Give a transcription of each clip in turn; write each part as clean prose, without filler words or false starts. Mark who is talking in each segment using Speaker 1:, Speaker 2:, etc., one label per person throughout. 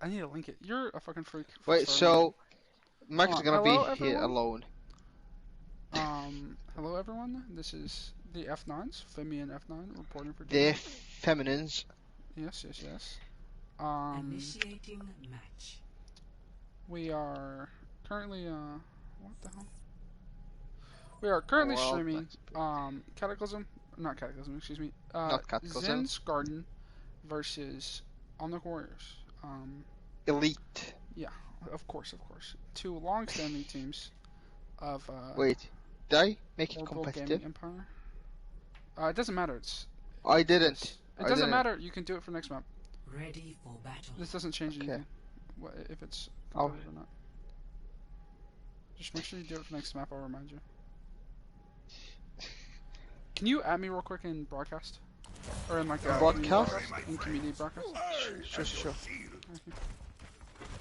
Speaker 1: I need to link it. You're a fucking freak.
Speaker 2: Wait, so Max is gonna be here alone.
Speaker 1: Hello everyone. This is the F9s, Femi and F9 reporting for
Speaker 2: the Feminines.
Speaker 1: Yes.
Speaker 3: Initiating match.
Speaker 1: We are currently what the hell? We are currently streaming not Cataclysm, excuse me.
Speaker 2: Not Cataclysm.
Speaker 1: Zen's Garden versus Omnic Warriors.
Speaker 2: Elite.
Speaker 1: Yeah, of course. Two long-standing teams of
Speaker 2: Wait, did I make it
Speaker 1: Orbital
Speaker 2: competitive?
Speaker 1: Gaming Empire. It doesn't matter.
Speaker 2: I didn't.
Speaker 1: It doesn't matter. You can do it for next map.
Speaker 3: Ready for battle.
Speaker 1: This doesn't change anything. If it's competitive or not. Just make sure you do it for next map. I'll remind you. Can you add me real quick in broadcast? Or in like
Speaker 2: broadcast?
Speaker 1: In community broadcast? Sure. Okay.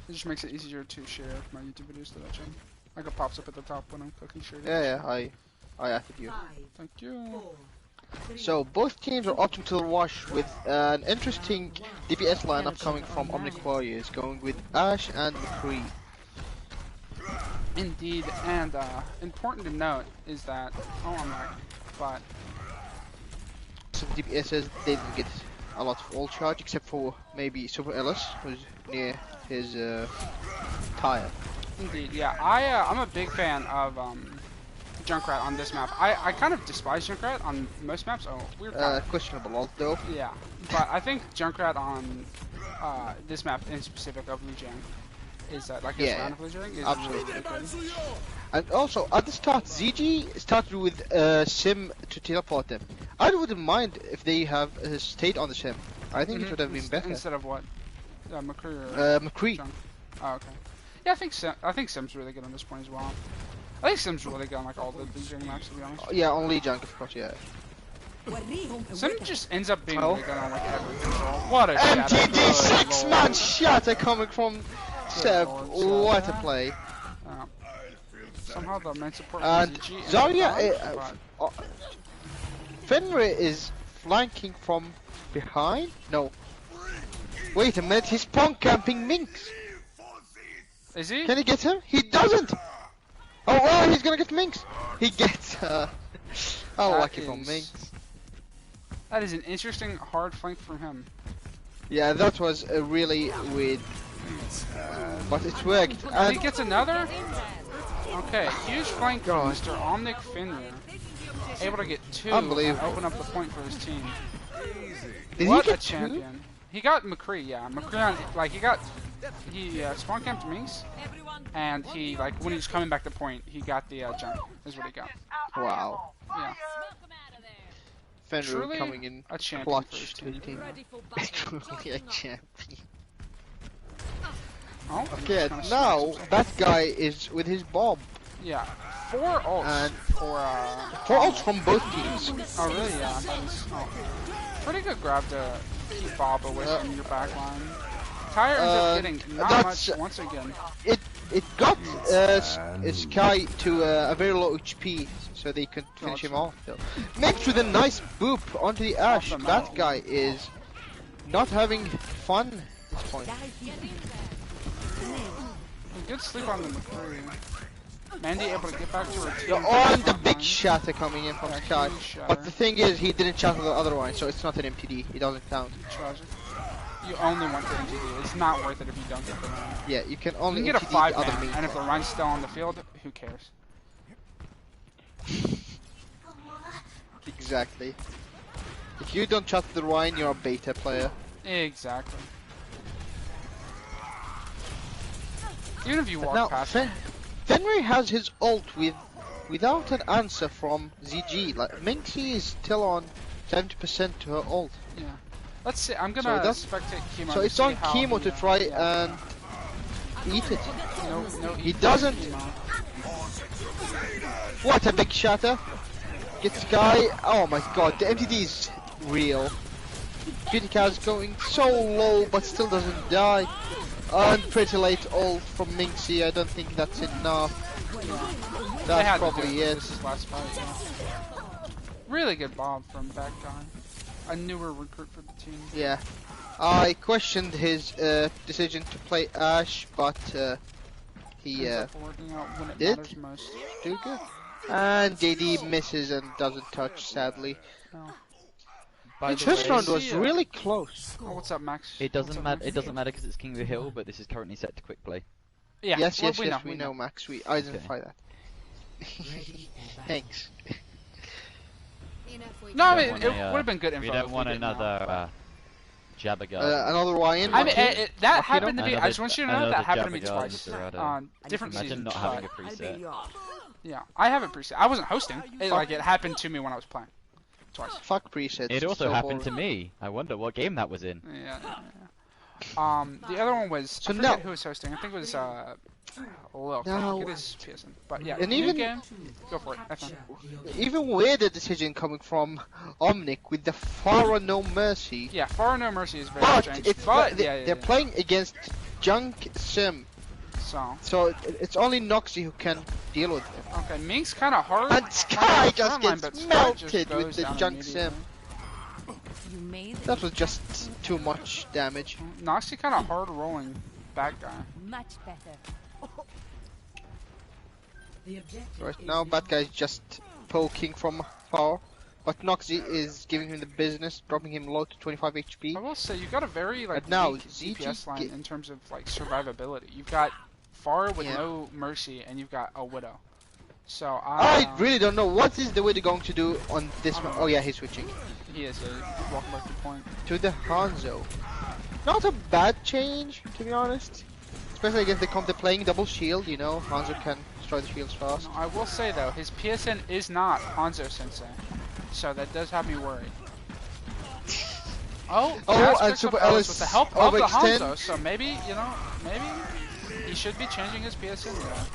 Speaker 1: It just makes it easier to share my YouTube videos to that channel. Like it pops up at the top when I'm clicking share.
Speaker 2: Yeah, I added you.
Speaker 1: Thank you.
Speaker 2: So both teams are opting to rush with an interesting DPS lineup coming from Omnic Warriors, going with Ashe and McCree.
Speaker 1: Indeed, and important to note is that but
Speaker 2: some DPSs they didn't get a lot of ult charge except for maybe Super Ellis, who's near his tire.
Speaker 1: Indeed, yeah. I'm a big fan of Junkrat on this map. I kind of despise Junkrat on most maps. Oh, weird.
Speaker 2: Questionable ult though.
Speaker 1: Yeah, but I think Junkrat on this map in specific of Lijiang is like his round of Lijiang is
Speaker 2: absolutely.
Speaker 1: Really good.
Speaker 2: And also at the start, ZG started with Sim to teleport them. I wouldn't mind if they have stayed on the Sim. I think it would have been better.
Speaker 1: Instead of what? McCree or
Speaker 2: McCree.
Speaker 1: Junk? Oh, okay. Yeah, I think Sim's really good on this point as well. I think Sim's really good on like all the Lijiang maps, to be honest.
Speaker 2: Yeah, on Lijiang, of course, yeah.
Speaker 1: Sim just ends up being really good on like every control. What a
Speaker 2: MTD 6-man shatter coming from Seb. What a play.
Speaker 1: Somehow the main support
Speaker 2: and Zarya,
Speaker 1: but...
Speaker 2: Fenrir is flanking from behind? No. Wait a minute, he's punk camping Minx.
Speaker 1: Is he?
Speaker 2: Can he get him? He doesn't! Oh, he's gonna get Minx! He gets her. Lucky from Minx.
Speaker 1: That is an interesting hard flank from him.
Speaker 2: Yeah, that was a really weird. But it worked.
Speaker 1: And he gets another? Okay, huge flank from Mr. Omnic Fenrir. Able to get two and open up the point for his team. What a champion.
Speaker 2: Two?
Speaker 1: He got McCree, yeah. McCree, he spawn camped Minx, and he, when he was coming back to point, he got the jump, is what he got.
Speaker 2: Wow.
Speaker 1: Yeah.
Speaker 2: Fenrir coming in
Speaker 1: a champion
Speaker 2: clutch to the team. Truly a champion.
Speaker 1: Oh,
Speaker 2: okay, now that guy is with his bomb.
Speaker 1: Yeah. 4 ults.
Speaker 2: And
Speaker 1: 4
Speaker 2: ults from both teams.
Speaker 1: Oh really? Yeah. That is, pretty good grab to keep Bob away from your backline. Tyre ends up getting not much once again.
Speaker 2: It got Sky to a very low HP, so they could finish him off though. Mixed with a nice boop onto the Ashe. That guy is not having fun at this point.
Speaker 1: Good sleep on the McCree. Mandy able to get back to her team.
Speaker 2: And the big shatter coming in from Sky. But the thing is, he didn't shatter the other one, so it's not an MTD. It doesn't count.
Speaker 1: Tragic. You only want the MTD. It's not worth it if you don't get the run.
Speaker 2: Yeah, you can only
Speaker 1: get a
Speaker 2: MTD the
Speaker 1: 5-man, and if the run's still on the field, who cares?
Speaker 2: Exactly. If you don't shatter the Rhine, you're a beta player.
Speaker 1: Exactly. Even if you walk past him.
Speaker 2: Fenrir has his ult without an answer from ZG. Like Minxie is still on 70% to her ult.
Speaker 1: Yeah. Let's see. I'm gonna spectate Chemo.
Speaker 2: So it's on Chemo to try and eat it.
Speaker 1: No,
Speaker 2: he doesn't. What a big shatter! Gets Sky. Oh my god, the MTD is real. Beauty Cow's going so low, but still doesn't die. And pretty late ult from Minxie. I don't think that's enough. That's probably it.
Speaker 1: Last fight, yeah. Really good Bob from that guy. A newer recruit for the team.
Speaker 2: Yeah. I questioned his decision to play Ash, but he
Speaker 1: working out when it
Speaker 2: did
Speaker 1: matters most.
Speaker 2: do good. And JD misses and doesn't touch, sadly.
Speaker 1: No.
Speaker 2: His first round was really close.
Speaker 1: Oh, what's up, Max?
Speaker 4: It doesn't matter. It doesn't matter because it's King of the Hill, but this is currently set to quick play.
Speaker 1: Yeah.
Speaker 2: Yes,
Speaker 1: well,
Speaker 2: we know, Max. We identify that. Thanks.
Speaker 1: No, I mean, it would have been good info.
Speaker 4: We don't want another Jabba guard.
Speaker 2: Another Ryan.
Speaker 1: I mean, that happened to be. I just want you to know that
Speaker 4: another
Speaker 1: happened to me
Speaker 4: Jabba guard
Speaker 1: twice
Speaker 4: with
Speaker 1: on different
Speaker 4: Imagine
Speaker 1: seasons.
Speaker 4: not having a preset.
Speaker 1: Yeah, I have it preset. I wasn't hosting. It happened to me when I was playing. Twice.
Speaker 2: Fuck presets.
Speaker 4: It also
Speaker 2: so
Speaker 4: happened
Speaker 2: boring.
Speaker 4: to me. I wonder what game that was in.
Speaker 1: Yeah. The other one was. I forget who was hosting. I think it was Look, it is PSN. But yeah,
Speaker 2: and even
Speaker 1: game, go for it. FM.
Speaker 2: Even weirder decision coming from Omnic with the Pharaoh No Mercy.
Speaker 1: Yeah, Pharaoh No Mercy is very
Speaker 2: but
Speaker 1: strange.
Speaker 2: It's
Speaker 1: but
Speaker 2: they're playing against Junk Sim. So it's only Noxy who can deal with it.
Speaker 1: Okay, Mink's kind of hard.
Speaker 2: And Sky just
Speaker 1: line,
Speaker 2: gets
Speaker 1: Sky
Speaker 2: melted
Speaker 1: just
Speaker 2: with the Junk Sim. That was just too much damage.
Speaker 1: Noxy kind of hard rolling bad guy.
Speaker 5: Much better.
Speaker 2: Right now, bad guy's just poking from far, but Noxy is giving him the business, dropping him low to 25 HP.
Speaker 1: I will say you've got a very like
Speaker 2: now,
Speaker 1: weak DPS line in terms of like survivability. You've got Pharah with no mercy, and you've got a Widow. So
Speaker 2: I really don't know what is the Widow going to do on this one. Oh yeah, he's switching.
Speaker 1: He is. He's walking back to point.
Speaker 2: To the Hanzo. Not a bad change, to be honest. Especially against the comp they're playing double shield, you know, Hanzo can destroy the shields fast.
Speaker 1: No, I will say though, his PSN is not Hanzo Sensei, so that does have me worried.
Speaker 2: And Super Ellis
Speaker 1: with the help of the Hanzo, so maybe, you know, maybe he should be changing his PSN now.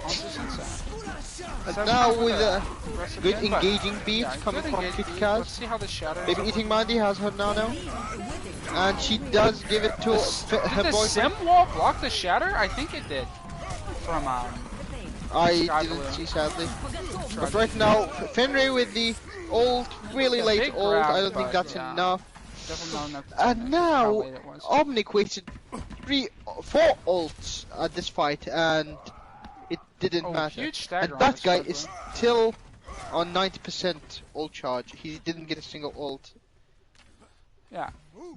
Speaker 1: Hanzo Sensei.
Speaker 2: And now with a good engaging beat coming from Kitkaz.
Speaker 1: Let's see how the shadow.
Speaker 2: Maybe Eating Mandy has her nano. And she does give it to her
Speaker 1: boyfriend. Did the sim wall block the shatter? I think it did. From
Speaker 2: I didn't see, sadly. But right now, Fenrir with the ult, really late ult. I don't think that's enough. And now, Omnic wasted 4 ults at this fight, and it didn't matter. And that guy is still on 90% ult charge. He didn't get a single ult.
Speaker 1: Yeah.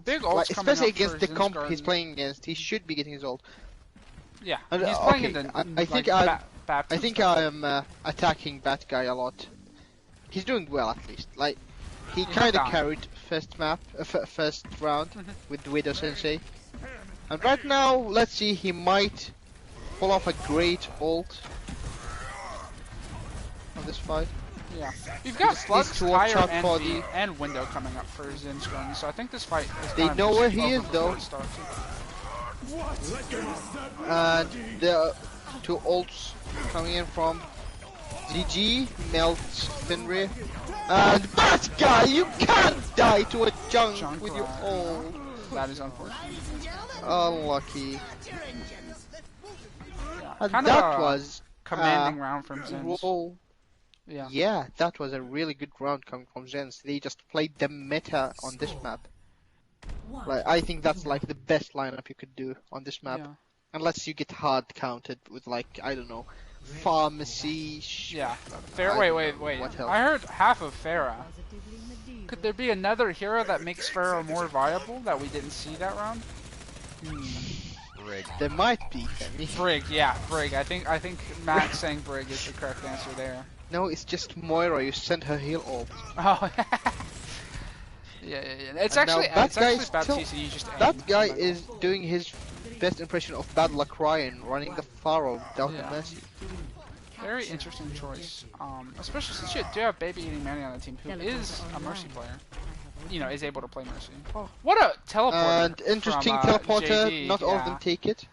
Speaker 1: Big ults
Speaker 2: especially against the comp he's playing against, he should be getting his ult.
Speaker 1: Yeah,
Speaker 2: and,
Speaker 1: he's playing in the,
Speaker 2: I think I am attacking that guy a lot. He's doing well at least. Like, he kind of carried first round with Widow Sensei. And right now, let's see, he might pull off a great ult on this fight.
Speaker 1: Yeah, you've got Flux, Fire, and Window coming up for Zinskern, so I think this fight is
Speaker 2: they know where he is though. And there are 2 ults coming in from ZG, melts Fenrir. And that guy, you can't die to a junk with your ult.
Speaker 1: That is unfortunate.
Speaker 2: Unlucky. And
Speaker 1: kinda
Speaker 2: that was
Speaker 1: commanding round from Zinz.
Speaker 2: Yeah, that was a really good round coming from Zenz. They just played the meta on this map. Like, I think that's like the best lineup you could do on this map.
Speaker 1: Yeah.
Speaker 2: Unless you get hard counted with like, I don't know, Pharmacy...
Speaker 1: Yeah. Wait. I heard half of Pharah. Could there be another hero that makes Pharah more viable that we didn't see that round?
Speaker 4: Brig.
Speaker 2: There might be.
Speaker 1: Brig, yeah, Brig. I think Max saying Brig is the correct answer there.
Speaker 2: No, it's just Moira. You send her heal ult.
Speaker 1: Oh, yeah. It's actually bad TC. You just
Speaker 2: that guy is doing his best impression of Bad Luck Ryan, running the Pharaoh without the Mercy.
Speaker 1: Very interesting choice, especially since you do have Baby Eating Manny on the team, who is a Mercy player. You know, is able to play Mercy. What a teleporter!
Speaker 2: And interesting teleporter. JD, not all of them take it.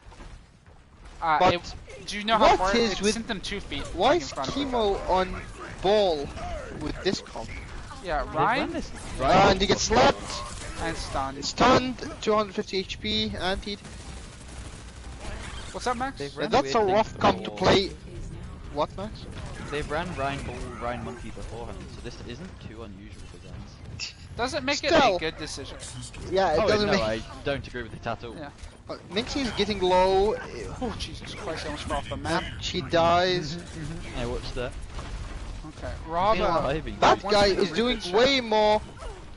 Speaker 1: But do you know how far it sent them 2 feet?
Speaker 2: Why is Chemo on ball with this comp?
Speaker 1: Yeah, Ryan.
Speaker 2: And he gets slapped.
Speaker 1: And stunned.
Speaker 2: Stunned, 250 HP, antied.
Speaker 1: What's up, Max?
Speaker 2: That's a rough comp to play. What, Max?
Speaker 4: they've ran Rhine Bull, Rhine Monkey beforehand, so this isn't too unusual for Zen's.
Speaker 1: Doesn't make it
Speaker 2: Still.
Speaker 1: a good decision.
Speaker 2: Yeah, it doesn't
Speaker 4: no,
Speaker 2: make.
Speaker 4: I don't agree with it at all.
Speaker 1: Yeah.
Speaker 2: Minxie is getting low.
Speaker 1: Oh Jesus Christ! I almost fell off the map.
Speaker 2: And she dies.
Speaker 4: Yeah, watch that.
Speaker 1: Okay, Rob.
Speaker 2: That
Speaker 1: once
Speaker 2: guy
Speaker 1: again,
Speaker 2: is doing
Speaker 1: ricochet.
Speaker 2: way more.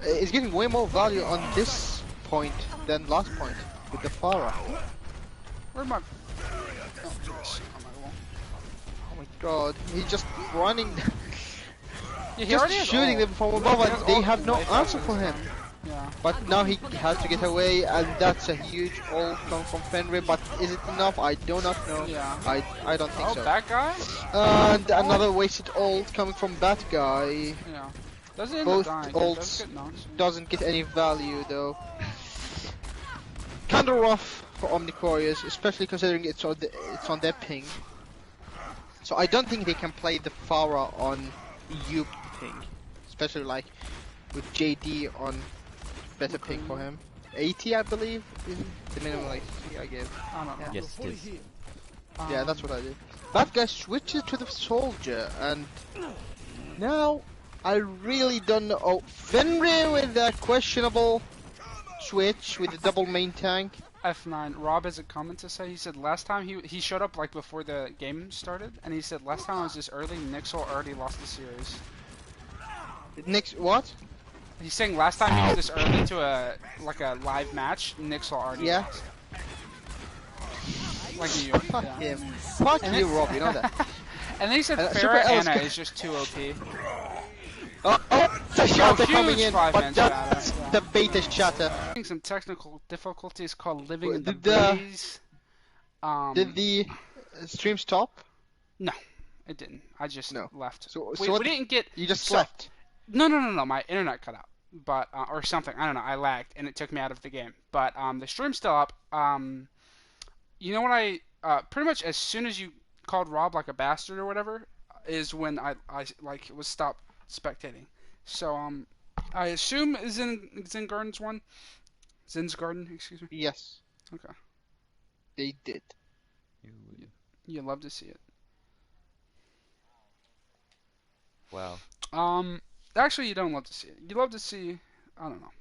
Speaker 2: Is getting way more value on this point than last point with the Pharah.
Speaker 1: Where'd my? Oh, Jesus. On my wall.
Speaker 2: Oh my god, he's just running.
Speaker 1: Yeah, he
Speaker 2: just
Speaker 1: already has
Speaker 2: shooting
Speaker 1: ult.
Speaker 2: them from
Speaker 1: He
Speaker 2: above
Speaker 1: has
Speaker 2: and they
Speaker 1: ult
Speaker 2: have no
Speaker 1: way faster
Speaker 2: answer for
Speaker 1: than
Speaker 2: him.
Speaker 1: this. Yeah.
Speaker 2: But now he has to get away, and that's a huge ult coming from Fenrir. But is it enough? I do not know.
Speaker 1: Yeah.
Speaker 2: I don't think
Speaker 1: Oh,
Speaker 2: so.
Speaker 1: that guy?
Speaker 2: And another wasted ult coming from that guy.
Speaker 1: Yeah. Doesn't end up
Speaker 2: Both
Speaker 1: dying.
Speaker 2: ults
Speaker 1: Does get knocked.
Speaker 2: doesn't get any value though. Kinda rough for Omnic Warriors, especially considering it's on their ping. So I don't think they can play the Pharah on EU ping, especially like with JD on better ping for him. 80, I believe, is the minimum like I gave.
Speaker 1: I don't know.
Speaker 4: Yes, it is.
Speaker 2: Yeah, that's what I did. That guy switches to the soldier, and now I really don't know. Oh, Fenrir with that questionable switch with the double main tank.
Speaker 1: F9. Rob has a comment to say. He said last time he showed up like before the game started, and he said last time I was this early, Nixel already lost the series.
Speaker 2: Next, what?
Speaker 1: He's saying last time he was this early to a live match, Nixel already
Speaker 2: Yeah.
Speaker 1: lost. Like you.
Speaker 2: Fuck
Speaker 1: Yeah.
Speaker 2: him. Fuck you, Rob. You know that.
Speaker 1: And then he said
Speaker 2: Super
Speaker 1: Farrah
Speaker 2: L's
Speaker 1: Anna
Speaker 2: go-
Speaker 1: is just too OP.
Speaker 2: Oh, the shatter
Speaker 1: huge
Speaker 2: coming in,
Speaker 1: 5-man
Speaker 2: but that's
Speaker 1: shatter, yeah.
Speaker 2: the beta shatter.
Speaker 1: Having some technical difficulties called living in the
Speaker 2: Did the-
Speaker 1: breeze.
Speaker 2: Did the stream stop?
Speaker 1: No, it didn't. I just
Speaker 2: No.
Speaker 1: left.
Speaker 2: So
Speaker 1: we
Speaker 2: what-
Speaker 1: didn't get.
Speaker 2: You just
Speaker 1: so-
Speaker 2: slept.
Speaker 1: No. My internet cut out, but or something. I don't know. I lagged and it took me out of the game. But the stream's still up. You know what I pretty much as soon as you called Rob like a bastard or whatever is when I like was stopped spectating. So I assume Zen Garden's one. Zen's Garden, excuse me.
Speaker 2: Yes,
Speaker 1: Okay.
Speaker 2: they did.
Speaker 1: You love to see it.
Speaker 4: Wow.
Speaker 1: Actually, you don't love to see it. You love to see. I don't know.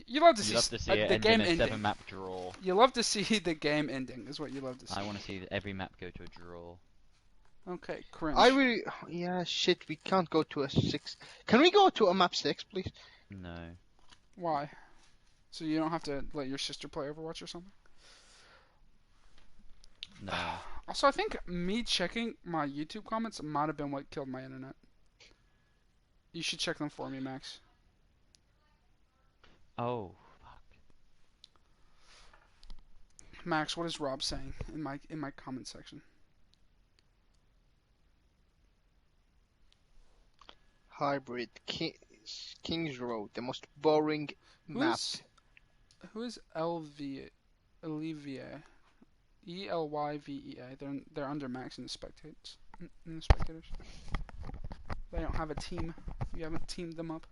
Speaker 1: You love to see,
Speaker 4: You love to see
Speaker 1: the
Speaker 4: it end
Speaker 1: game
Speaker 4: in a
Speaker 1: ending.
Speaker 4: 7-map draw.
Speaker 1: You love to see the game ending. Is what you love to see.
Speaker 4: I want to see every map go to a draw.
Speaker 1: Okay, cringe.
Speaker 2: I really, yeah, shit. We can't go to a 6. Can we go to a map 6, please?
Speaker 4: No.
Speaker 1: Why? So you don't have to let your sister play Overwatch or something?
Speaker 4: No.
Speaker 1: Also, I think me checking my YouTube comments might have been what killed my internet. You should check them for me, Max.
Speaker 4: Oh, fuck.
Speaker 1: Max, what is Rob saying in my comment section?
Speaker 2: Hybrid Kings Road, the most boring map.
Speaker 1: Who is Olivier? Elyvea. They're under Max in the spectators. They don't have a team. You haven't teamed them up.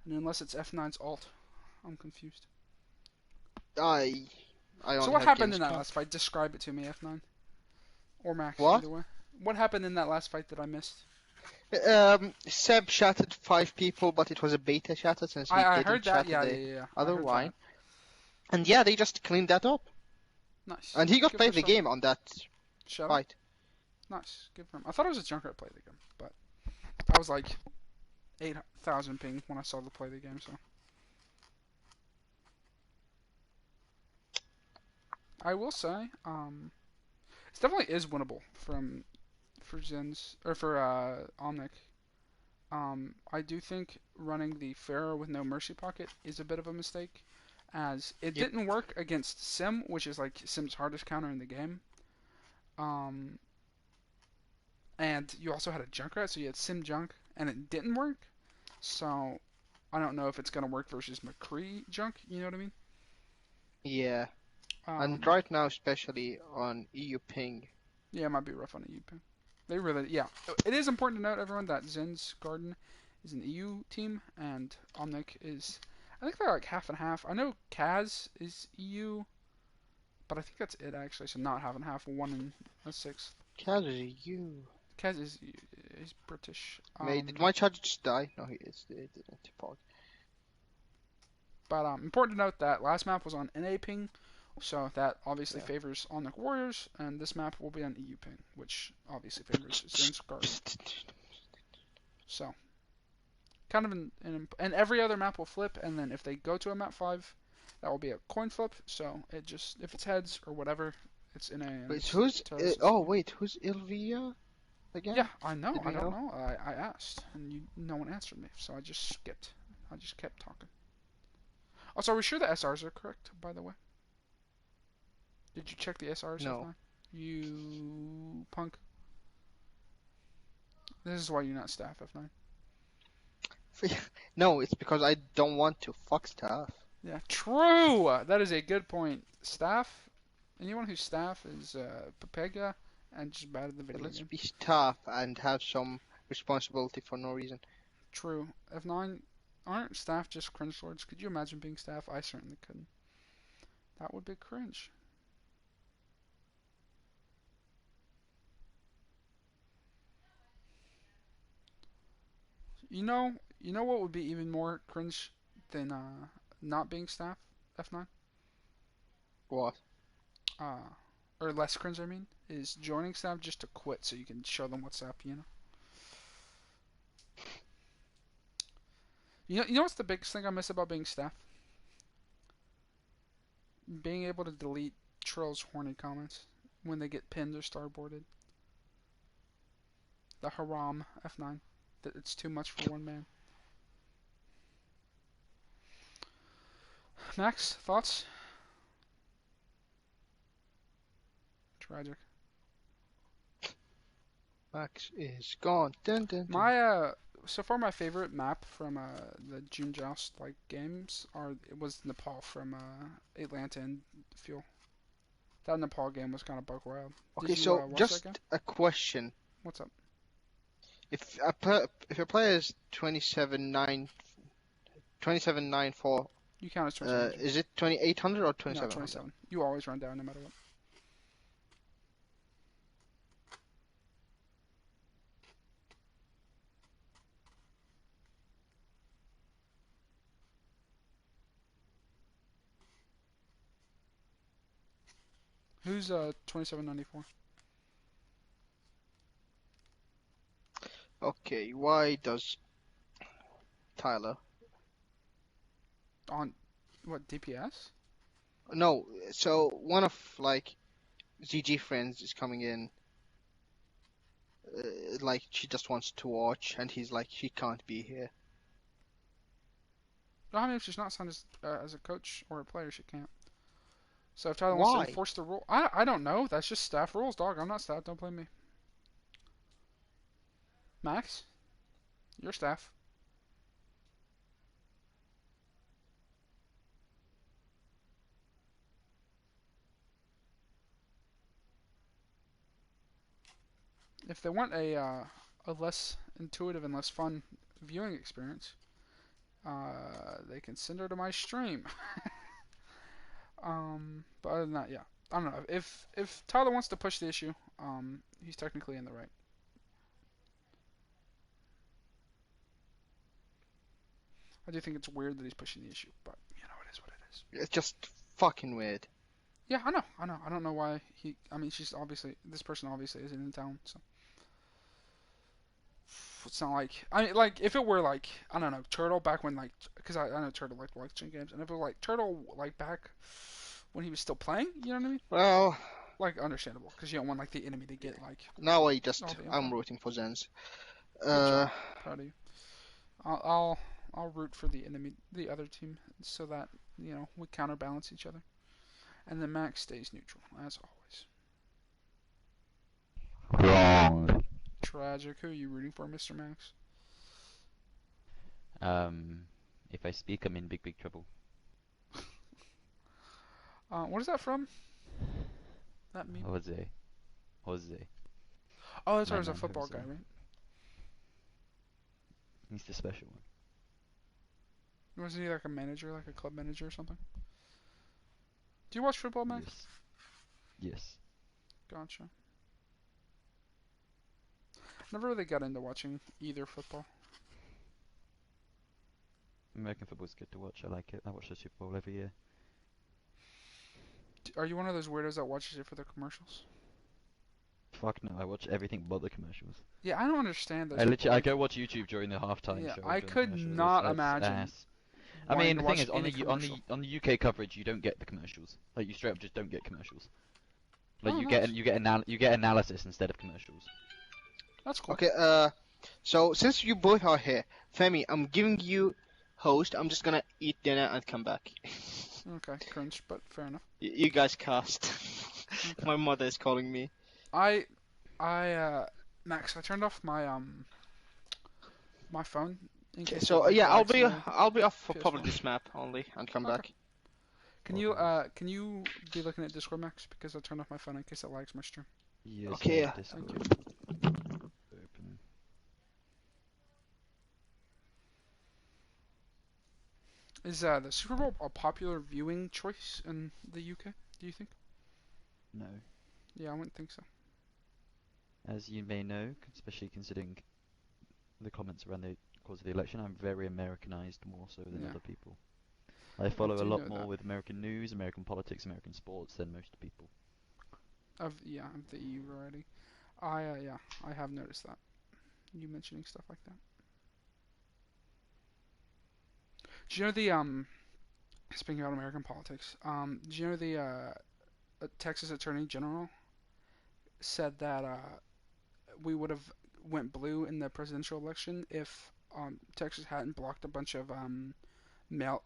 Speaker 1: And unless it's F9's alt, I'm confused.
Speaker 2: I
Speaker 1: So
Speaker 2: only
Speaker 1: what
Speaker 2: have
Speaker 1: happened in
Speaker 2: games
Speaker 1: that
Speaker 2: com-
Speaker 1: last fight? Describe it to me, F9. Or Max,
Speaker 2: What?
Speaker 1: either way. What happened in that last fight that I missed?
Speaker 2: Seb shattered 5 people, but it was a beta shatter since he
Speaker 1: I
Speaker 2: didn't
Speaker 1: heard that.
Speaker 2: shatter
Speaker 1: Yeah.
Speaker 2: the
Speaker 1: I
Speaker 2: other
Speaker 1: heard
Speaker 2: one.
Speaker 1: that.
Speaker 2: And yeah, they just cleaned that up.
Speaker 1: Nice.
Speaker 2: And he got
Speaker 1: Good
Speaker 2: played
Speaker 1: for
Speaker 2: the
Speaker 1: Shadow.
Speaker 2: game on that
Speaker 1: Shadow?
Speaker 2: fight.
Speaker 1: Nice. Good for him. I thought it was a Junker that played the game, but I was like 8,000 ping when I saw the play the game, so. I will say, it definitely is winnable for Zen's or for Omnic. I do think running the Pharaoh with no Mercy Pocket is a bit of a mistake, as it
Speaker 2: Yep.
Speaker 1: didn't work against Sim, which is like Sim's hardest counter in the game. And you also had a Junkrat, so you had Sim Junk, and it didn't work. So I don't know if it's gonna work versus McCree Junk. You know what I mean?
Speaker 2: Yeah. And right now, especially on EU ping.
Speaker 1: Yeah, it might be rough on the EU. They really, yeah. It is important to note, everyone, that Zen's Garden is an EU team, and Omnic is, I think they're like half and half. I know Kaz is EU, but I think that's it actually, so not half and half, 1 and a 6.
Speaker 2: Kaz is EU.
Speaker 1: Kaz is British.
Speaker 2: Did my charger just die? No, he is. It didn't. Fuck.
Speaker 1: But important to note that last map was on NA ping, so that obviously
Speaker 2: Yeah.
Speaker 1: favors Omnic Warriors, and this map will be on EU ping, which obviously favors Zen's Guardian. So, kind of and every other map will flip, and then if they go to a map 5, that will be a coin flip, so it just, if it's heads or whatever, it's NA. And
Speaker 2: Wait,
Speaker 1: it's
Speaker 2: who's?
Speaker 1: Terrace.
Speaker 2: Wait, who's Ilvia again?
Speaker 1: Yeah, I know,
Speaker 2: Did
Speaker 1: I
Speaker 2: we
Speaker 1: don't
Speaker 2: know?
Speaker 1: know. I asked, and no one answered me, so I just skipped. I just kept talking. Also, are we sure the SRs are correct, by the way? Did you check the SRs,
Speaker 2: No.
Speaker 1: F9? You punk. This is why you're not staff, F9.
Speaker 2: No, it's because I don't want to fuck stuff.
Speaker 1: Yeah, true! That is a good point. Staff, anyone who's staff is Pepega and just bad at the video
Speaker 2: Let's
Speaker 1: game.
Speaker 2: be tough and have some responsibility for no reason.
Speaker 1: True. F9, aren't staff just cringe lords? Could you imagine being staff? I certainly couldn't. That would be cringe. You know what would be even more cringe than not being staff, F9?
Speaker 2: What?
Speaker 1: Or less cringe, I mean, is joining staff just to quit so you can show them what's up, you know? You know what's the biggest thing I miss about being staff? Being able to delete trolls' horny comments when they get pinned or starboarded. The haram, F9. That it's too much for one man. Max, thoughts? Tragic.
Speaker 2: Max is gone. Dun, dun, dun.
Speaker 1: My so far my favorite map from the June Joust like games it was Nepal from Atlanta and Fuel. That Nepal game was kind of bug wild.
Speaker 2: Okay,
Speaker 1: Did you
Speaker 2: so
Speaker 1: watch
Speaker 2: just
Speaker 1: that game?
Speaker 2: a question.
Speaker 1: What's up?
Speaker 2: If a player is 2794,
Speaker 1: You count as 27.
Speaker 2: is it 2800 or
Speaker 1: No,
Speaker 2: 2700?
Speaker 1: 27. You always run down no matter what. Who's 2794?
Speaker 2: Okay, why does Tyler?
Speaker 1: On what, DPS?
Speaker 2: No, so one of like ZG friends is coming in. Like she just wants to watch, and he's like she can't be here.
Speaker 1: No, I mean if she's not signed as a coach or a player, she can't. So if Tyler wants to
Speaker 2: Why?
Speaker 1: enforce the rule, I don't know. That's just staff rules, dog. I'm not staff. Don't blame me. Max, you're staff. If they want a less intuitive and less fun viewing experience, they can send her to my stream. But other than that, yeah, I don't know. If Tyler wants to push the issue, he's technically in the right. I do think it's weird that he's pushing the issue, but you know, it is what it is.
Speaker 2: It's just fucking weird.
Speaker 1: Yeah, I know. I don't know why he. I mean, this person obviously isn't in town, so it's not like. I mean, like if it were like I don't know Turtle back when because I know Turtle liked watching games, and if it was like Turtle like back when he was still playing, you know what I mean?
Speaker 2: Well,
Speaker 1: Like understandable because you don't want like the enemy to get like.
Speaker 2: now I'm
Speaker 1: info.
Speaker 2: rooting for Zens.
Speaker 1: Good job. Proud of you. I'll root for the enemy, the other team, so that you know we counterbalance each other, and then Max stays neutral as always.
Speaker 4: Wrong.
Speaker 1: Tragic. Who are you rooting for, Mr. Max?
Speaker 4: If I speak, I'm in big trouble.
Speaker 1: What is that from? That meme?
Speaker 4: Jose. Jose.
Speaker 1: Oh, that's right.
Speaker 4: My
Speaker 1: It was a
Speaker 4: man
Speaker 1: football
Speaker 4: Jose.
Speaker 1: guy, right?
Speaker 4: He's the special one.
Speaker 1: Wasn't he like a manager, like a club manager or something? Do you watch football, Max?
Speaker 4: Yes. Yes.
Speaker 1: Gotcha. never really got into watching either football.
Speaker 4: American football's good to watch. I like it. I watch the Super Bowl every year.
Speaker 1: Are you one of those weirdos that watches it for the commercials?
Speaker 4: Fuck no, I watch everything but the commercials.
Speaker 1: Yeah, I don't understand those
Speaker 4: I
Speaker 1: people,
Speaker 4: literally, I
Speaker 1: like-
Speaker 4: go watch YouTube during the halftime
Speaker 1: Yeah,
Speaker 4: show.
Speaker 1: I
Speaker 4: during the
Speaker 1: could
Speaker 4: commercials.
Speaker 1: not
Speaker 4: It's
Speaker 1: imagine
Speaker 4: ass. I
Speaker 1: wanting
Speaker 4: mean,
Speaker 1: to
Speaker 4: the thing
Speaker 1: watch
Speaker 4: is, on
Speaker 1: any
Speaker 4: the
Speaker 1: commercial.
Speaker 4: on the UK coverage, you don't get the commercials. Like you straight up just don't get commercials. Like
Speaker 1: Oh,
Speaker 4: you
Speaker 1: nice.
Speaker 4: get analysis instead of commercials.
Speaker 1: That's cool.
Speaker 2: Okay, so since you both are here, Femi, I'm giving you host. I'm just gonna eat dinner and come back.
Speaker 1: Okay, cringe, but fair enough.
Speaker 2: You guys cast. My mother is calling me.
Speaker 1: Max, I turned off my my phone in
Speaker 2: Okay,
Speaker 1: case
Speaker 2: so
Speaker 1: it, like,
Speaker 2: yeah,
Speaker 1: lags my
Speaker 2: I'll be off for
Speaker 1: PS4.
Speaker 2: probably this map only and come
Speaker 1: Okay.
Speaker 2: back.
Speaker 1: Can you be looking at Discord, Max? Because I turned off my phone in case it lags my stream.
Speaker 4: Yes,
Speaker 2: Okay.
Speaker 4: yes, Discord. Open.
Speaker 1: Is the Super Bowl a popular viewing choice in the UK? Do you think?
Speaker 4: No.
Speaker 1: Yeah, I wouldn't think so.
Speaker 4: As you may know, especially considering the comments around the course of the election, I'm very Americanized more so than
Speaker 1: Yeah.
Speaker 4: other people. I follow a
Speaker 1: do
Speaker 4: lot
Speaker 1: know
Speaker 4: more
Speaker 1: that.
Speaker 4: with American news, American politics, American sports than most people.
Speaker 1: Of the EU variety. I have noticed that. You mentioning stuff like that. Do you know the speaking about American politics, do you know the Texas Attorney General said that we would have went blue in the presidential election if Texas hadn't blocked a bunch of mail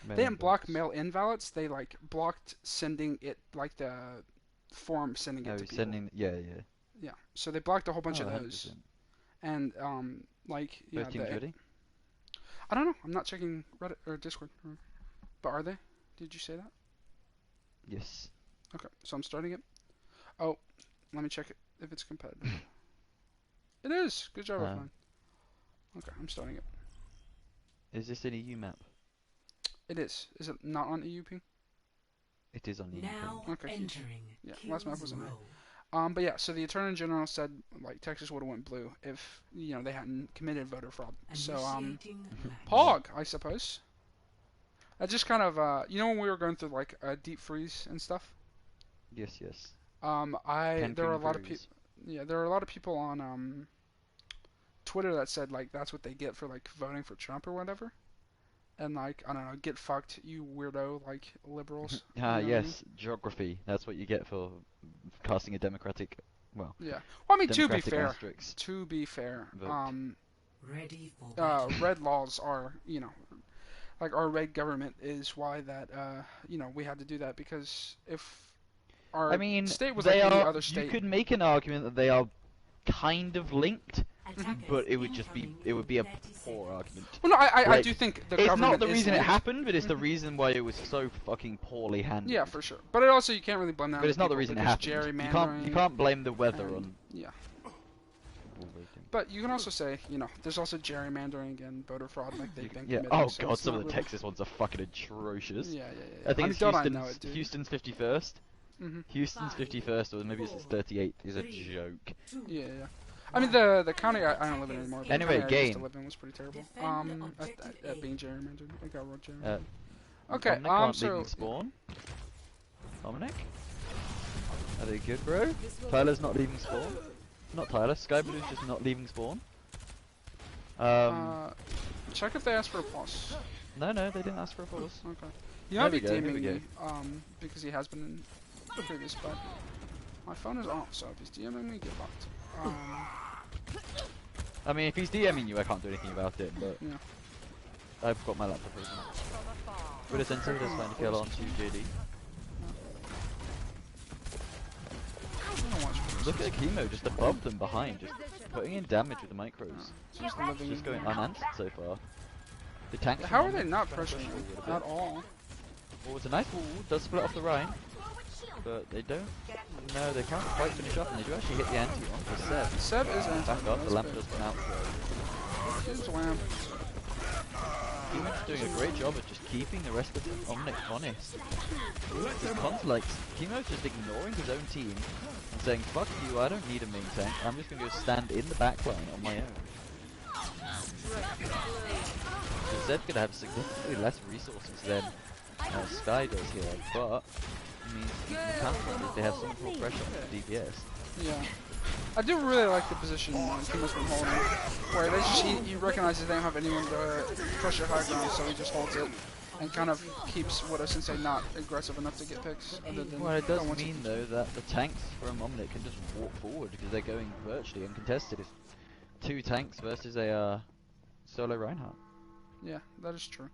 Speaker 1: they didn't block mail-in ballots. They like blocked sending it like the form sending it
Speaker 4: No,
Speaker 1: to people.
Speaker 4: sending, yeah.
Speaker 1: Yeah, so they blocked a whole bunch
Speaker 4: Oh,
Speaker 1: of those,
Speaker 4: 100%.
Speaker 1: and yeah,
Speaker 4: Both teams ready?
Speaker 1: I don't know. I'm not checking Reddit or Discord, but are they? Did you say that?
Speaker 4: Yes.
Speaker 1: Okay, so I'm starting it. Oh, let me check it if it's competitive. It is. Good job, Offline. Okay, I'm starting it.
Speaker 4: Is this an EU map?
Speaker 1: It is. Is it not on EUP?
Speaker 4: It is on EU.
Speaker 3: Now
Speaker 1: Okay, huge.
Speaker 3: entering
Speaker 1: Yeah, last map was
Speaker 3: King's
Speaker 1: on
Speaker 3: Row.
Speaker 1: But yeah, so the Attorney General said like Texas would have went blue if they hadn't committed voter fraud. So
Speaker 3: Initiating match.
Speaker 1: Pog, I suppose. That just kind of when we were going through like a deep freeze and stuff.
Speaker 4: Yes.
Speaker 1: There were a lot of
Speaker 4: Cruise.
Speaker 1: people. Yeah, there were a lot of people on Twitter that said like that's what they get for like voting for Trump or whatever. And like I don't know, get fucked, you weirdo, like liberals. You know what I mean?
Speaker 4: Yes, geography. That's what you get for casting a democratic. Well,
Speaker 1: Yeah. Well, I mean,
Speaker 4: democratic asterisk.
Speaker 1: to be fair,
Speaker 4: Vote.
Speaker 3: Ready for battle.
Speaker 1: red laws are, like our red government is why that, we had to do that because if our
Speaker 4: I mean,
Speaker 1: state was
Speaker 4: they
Speaker 1: like any
Speaker 4: are.
Speaker 1: other state,
Speaker 4: You could make an argument that they are kind of linked,
Speaker 3: Attackers
Speaker 4: but it would just be.
Speaker 3: incoming
Speaker 4: It would be a
Speaker 3: in 30
Speaker 4: poor
Speaker 3: seconds.
Speaker 4: argument.
Speaker 1: well, no, I
Speaker 4: like,
Speaker 1: do think the
Speaker 4: It's
Speaker 1: government
Speaker 4: not the
Speaker 1: is
Speaker 4: reason it
Speaker 1: linked.
Speaker 4: happened, but it's the reason why it was so fucking poorly handled.
Speaker 1: Yeah, for sure. But it also you can't really blame that.
Speaker 4: But
Speaker 1: on
Speaker 4: it's not the
Speaker 1: people
Speaker 4: reason it
Speaker 1: because
Speaker 4: happened. You
Speaker 1: gerrymandering
Speaker 4: can't blame the weather
Speaker 1: and-
Speaker 4: on.
Speaker 1: Yeah.
Speaker 4: Bull voting.
Speaker 1: But you can also say, there's also gerrymandering and voter fraud like they've been
Speaker 4: Yeah.
Speaker 1: committing.
Speaker 4: Oh
Speaker 1: so
Speaker 4: god,
Speaker 1: it's
Speaker 4: some of
Speaker 1: not
Speaker 4: the
Speaker 1: really-
Speaker 4: Texas ones are fucking atrocious.
Speaker 1: Yeah.
Speaker 4: I think
Speaker 1: mean,
Speaker 4: it's
Speaker 1: don't I know it, dude.
Speaker 4: Houston's 51st.
Speaker 1: Mhm.
Speaker 4: Houston's 51st, or maybe it's its 38th, is a joke.
Speaker 1: Yeah. I mean, the county I don't live in anymore. But
Speaker 4: Anyway,
Speaker 1: the county I used to
Speaker 4: game.
Speaker 1: live in was pretty terrible.
Speaker 3: Defend objective
Speaker 1: At
Speaker 3: A.
Speaker 1: being gerrymandered, I got rolled gerrymandered.
Speaker 4: Uh,
Speaker 1: Okay,
Speaker 4: Omnic aren't
Speaker 1: so-
Speaker 4: leaving spawn. Omnic? Are they good, bro? Tyler's not leaving spawn. Not Tyler, Skyblue's just not leaving spawn.
Speaker 1: Check if they ask for a pause.
Speaker 4: No, they didn't ask for a pause.
Speaker 1: Okay. You might be
Speaker 4: There we
Speaker 1: DMing
Speaker 4: go.
Speaker 1: me, because he has been in the previous but my phone is off, so if he's DMing me, get fucked.
Speaker 4: I mean, if he's DMing you, I can't do anything about it, but
Speaker 1: Yeah.
Speaker 4: I've got my laptop open. With a sensor, that's trying to kill on to JD.
Speaker 1: I don't watch this.
Speaker 4: Look at Chemo just above them behind, just putting in damage with the micros.
Speaker 1: Just living
Speaker 4: Just going
Speaker 1: in-
Speaker 4: unanswered so far. The tanks.
Speaker 1: How are they not pressuring at all?
Speaker 4: Oh, it's a nice wall. Does split off the Rhine, but they don't. No, they can't quite finish off, and they do actually hit the anti one for Seb.
Speaker 1: Seb is anti.
Speaker 4: Back up, the lamp does come out.
Speaker 1: Huge lamp.
Speaker 4: Teammates doing a great job of just keeping the rest of the Omnic honest. Like, Chemo's just ignoring his own team and saying, fuck you, I don't need a main tank, I'm just going to go stand in the backline on my own. So Zed's going to have significantly less resources than Sky does here, but it means you can counter it if they have so much more pressure on the DPS.
Speaker 1: Yeah. I do really like the position Chemo's been holding, where they just, he recognizes they don't have anyone to pressure high ground, so he just holds it and kind of keeps Widow Sensei not aggressive enough to get picks. Other than
Speaker 4: Well, it does mean though that the tanks from Omnic can just walk forward because they're going virtually uncontested. It's 2 tanks versus a solo Reinhardt.
Speaker 1: Yeah, that is true.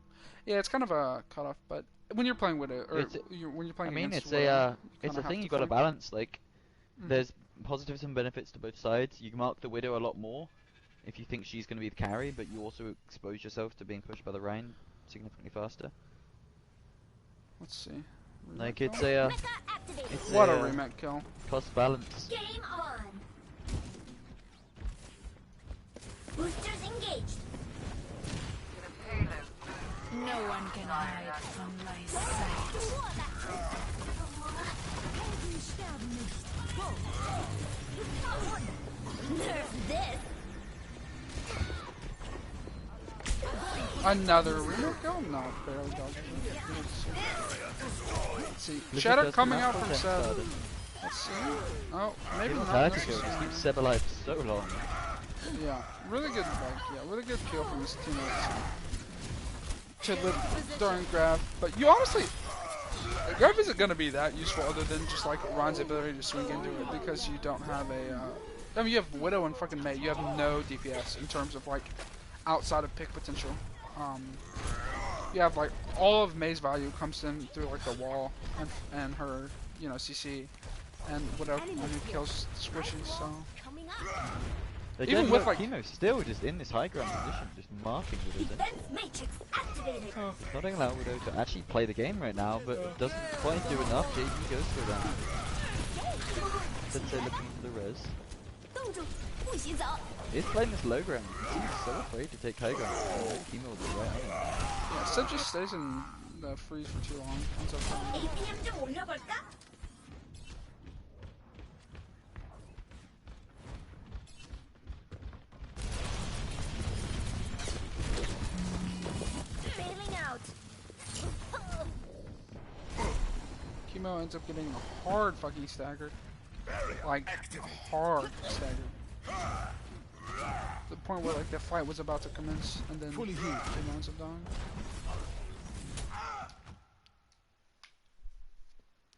Speaker 1: Yeah, it's kind of a cutoff, but when you're playing Widow, or when you're playing against Widow,
Speaker 4: it's a thing you've got to balance. Like, there's positives and benefits to both sides. You mark the Widow a lot more if you think she's going to be the carry, but you also expose yourself to being pushed by the Rein significantly faster.
Speaker 1: Let's see.
Speaker 4: Like, it's a
Speaker 1: what a remake kill.
Speaker 4: Cost balance.
Speaker 5: Game on. Boosters engaged.
Speaker 3: No one can hide from my sight.
Speaker 5: Nerf this.
Speaker 1: Another remake kill? No, barely dodged it. Let's see. Shadow coming out from Seb. Let's see. Oh, maybe not.
Speaker 4: Just keeps Seb alive so long.
Speaker 1: Yeah, really good, really good kill from his teammates to live during grab. But you honestly, grab isn't gonna be that useful other than just like Ron's ability to swing into it because you don't have a. I mean, you have Widow and fucking Mei. You have no DPS in terms of like outside of pick potential. You have like all of Mei's value comes in through like the wall and her, you know, CC and whatever when he kills squishies. So.
Speaker 4: Even with like Chemo still just in this high ground position, just marking Widows. Not allowing Widow to actually play the game right now, but doesn't quite do enough. JP goes for that. Sensei looking for the res. He's playing this low ground. He's so afraid to take high ground. Chemo will be right on him.
Speaker 1: Yeah, Seb just stays in the freeze for too long. Ends up Chemo ends up getting a hard fucking staggered. Like, hard staggered. The point where like the fight was about to commence and then Chemo ends up dying.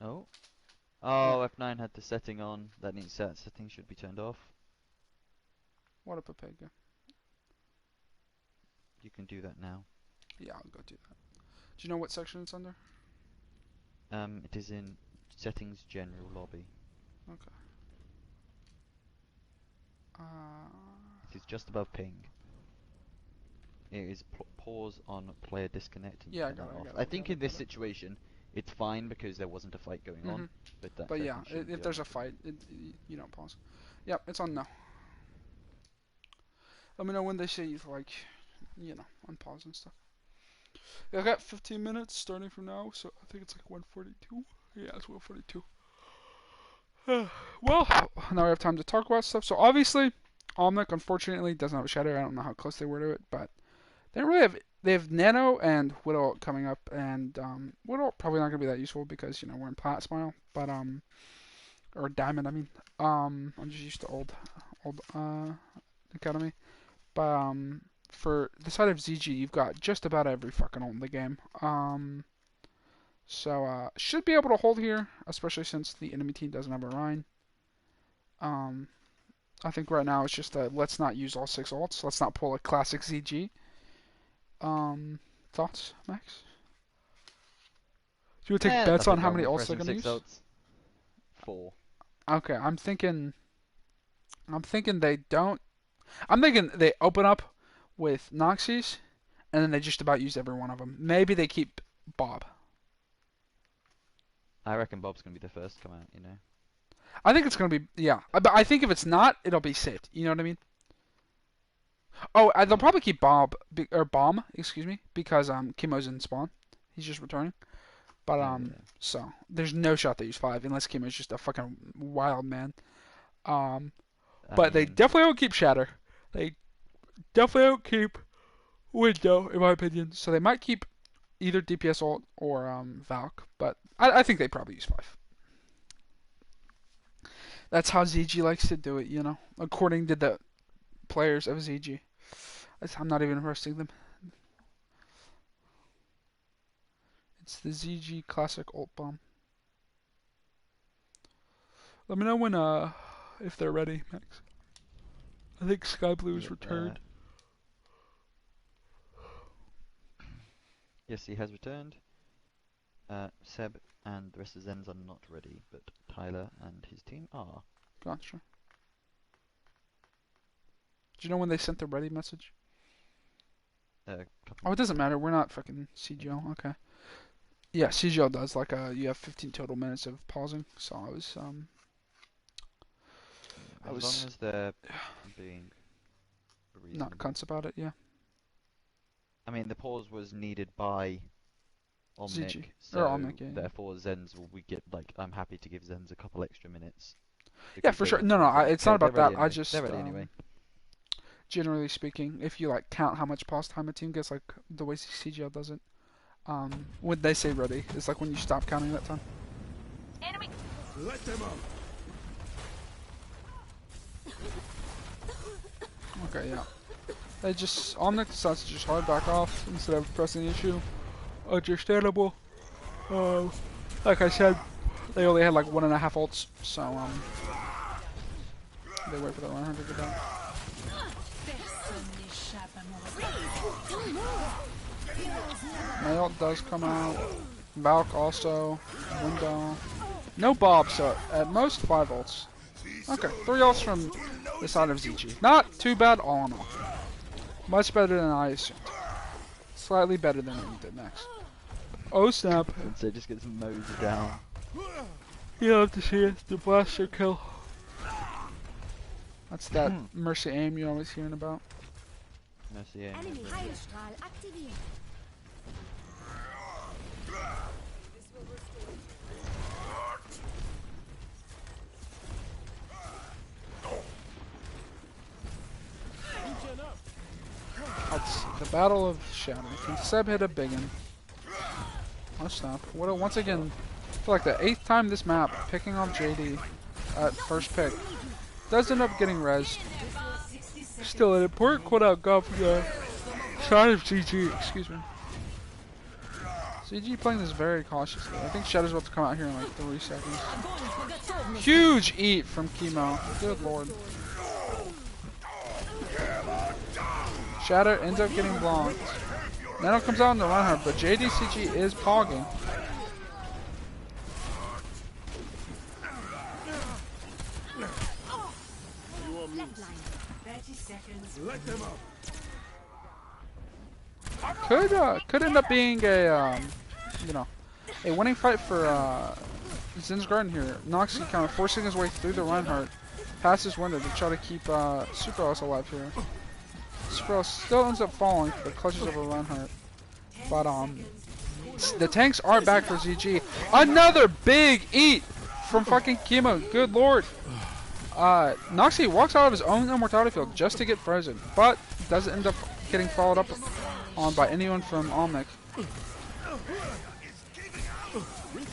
Speaker 4: Oh. Oh, F9 had the setting on. That means that setting should be turned off.
Speaker 1: What a Pepega.
Speaker 4: You can do that now.
Speaker 1: Yeah, I'll go do that. Do you know what section it's under?
Speaker 4: It is in settings general lobby.
Speaker 1: Okay.
Speaker 4: It is just above ping. It is pause on player disconnect. And
Speaker 1: yeah, I
Speaker 4: turn
Speaker 1: got
Speaker 4: that
Speaker 1: it.
Speaker 4: off. I think in this situation, it's fine because there wasn't a fight going on. But
Speaker 1: yeah, if there's a fight, you don't pause. Yep, it's on now. Let me know when they say you like, you know, unpause and stuff. Yeah, I got 15 minutes starting from now, so I think it's like 1:42. Yeah, it's 1:42. Well, now we have time to talk about stuff. So obviously, Omnic unfortunately doesn't have a shadow. I don't know how close they were to it, but they don't really have. They have Nano and Widow coming up, and Widow probably not gonna be that useful because you know we're in Plat Smile, but or Diamond. I mean, I'm just used to old Academy, but for the side of ZG, you've got just about every fucking ult in the game. So should be able to hold here, especially since the enemy team doesn't have a Rhine. I think right now it's just let's not use all 6 ults. Let's not pull a classic ZG. Thoughts, Max? Do you take bets on how many ults they're gonna use?
Speaker 4: Ults. 4.
Speaker 1: Okay, I'm thinking they don't. I'm thinking they open up with Noxys, and then they just about use every one of them. Maybe they keep Bob.
Speaker 4: I reckon Bob's gonna be the first to come out. You know.
Speaker 1: I think it's gonna be but I think if it's not, it'll be saved. You know what I mean? Oh, they'll probably keep Bomb, excuse me, because Chemo's in spawn. He's just returning. But
Speaker 4: Oh yeah.
Speaker 1: so there's no shot they use 5 unless Chemo's just a fucking wild man. Um,
Speaker 4: I
Speaker 1: but they
Speaker 4: mean,
Speaker 1: definitely don't keep Shatter. They definitely don't keep Window, in my opinion. So they might keep either DPS ult or Valk, but I think they probably use 5. That's how ZG likes to do it, you know, according to the players of ZG. I'm not even roasting them. It's the ZG classic ult bomb. Let me know when if they're ready, Max. I think Sky Blue is
Speaker 4: yeah,
Speaker 1: returned.
Speaker 4: yes, he has returned. Seb and the rest of Zens are not ready, but Tyler and his team are.
Speaker 1: Gotcha. Do you know when they sent the ready message?
Speaker 4: Couple
Speaker 1: Oh, it
Speaker 4: minutes
Speaker 1: doesn't
Speaker 4: ago.
Speaker 1: matter. We're not fucking CGL. Okay. Yeah, CGL does. Like, you have 15 total minutes of pausing. So I
Speaker 4: As long
Speaker 1: was
Speaker 4: as they're being
Speaker 1: not
Speaker 4: reasonable.
Speaker 1: cunts about it. Yeah.
Speaker 4: I mean, the pause was needed by Omnic,
Speaker 1: ZG or
Speaker 4: so
Speaker 1: Omnic. Yeah, yeah.
Speaker 4: therefore Zens will we get like I'm happy to give Zens a couple extra minutes
Speaker 1: Yeah,
Speaker 4: because
Speaker 1: for
Speaker 4: they
Speaker 1: sure.
Speaker 4: will
Speaker 1: No, no,
Speaker 4: pause
Speaker 1: it's not
Speaker 4: they're
Speaker 1: about that.
Speaker 4: ready
Speaker 1: I
Speaker 4: anyway. They're
Speaker 1: just
Speaker 4: ready anyway.
Speaker 1: generally speaking, if you like count how much pause time a team gets, like the way CGL does it, when they say ready, it's like when you stop counting that time.
Speaker 5: Enemy.
Speaker 6: Let them out.
Speaker 1: Okay, yeah. They just Omnic decides to just hard back off instead of pressing the issue. Understandable. Like I said, they only had like 1.5 ults, so they wait for the 100 to go down.
Speaker 3: Personne n'échappe à mon regard.
Speaker 1: My ult does come out. Valk also. Window. No Bob, so at most 5 ults. Okay, 3 ults from the side of ZG. Not too bad all in all. Much better than I assumed. Slightly better than you did, Max. Oh snap.
Speaker 4: And so it just gets mowed down.
Speaker 1: You love to see it. The blaster kill. That's that Mercy aim you're always hearing about.
Speaker 4: Mercy aim.
Speaker 5: Enemy Heilstrahl aktiviert.
Speaker 1: Let's see. The Battle of Shadow. Can Seb hit a big one? Oh snap. What a, once again, for like the 8th time this map, picking off JD at first pick. Does end up getting rezzed. Still an important quote out go from the side of CG, excuse me. CG playing this very cautiously. I think Shadow's about to come out here in like 3 seconds. Huge eat from Chemo. Good lord. Shadow ends up getting blocked. Nano comes out in the run but JDCG is pogging.
Speaker 6: Let them out.
Speaker 1: Could end up being a you know, a winning fight for Zin's Garden here. Noxy kind of forcing his way through the Reinhardt, past his window to try to keep Super Ellis alive here. Super Ellis still ends up falling for the clutches of a Reinhardt, but the tanks are back for ZG. Another big eat from fucking Chemo. Good lord. Noxy walks out of his own immortality field just to get frozen, but doesn't end up getting followed up on by anyone from Omnic.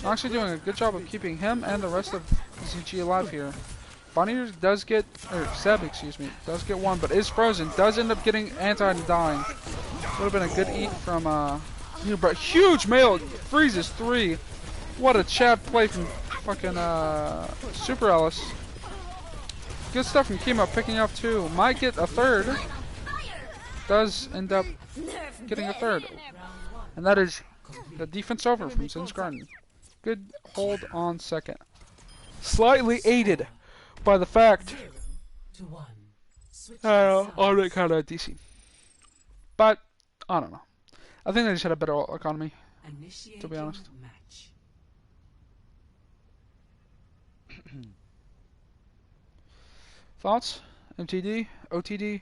Speaker 1: Noxy doing a good job of keeping him and the rest of ZG alive here. Bonnier does get, or Seb, excuse me, does get one, but is frozen. Does end up getting anti and dying. Would have been a good eat from, but huge mail freezes 3. What a Chad play from fucking, Super Ellis. Good stuff from Chemo picking up 2. Might get a 3rd. Does end up getting a 3rd. And that is the defense over from Zin's Garden. Good hold on 2nd. Slightly aided by the fact Omnic kind of DC. But, I don't know. I think they just had a better economy, to be honest. Thoughts? MTD? OTD?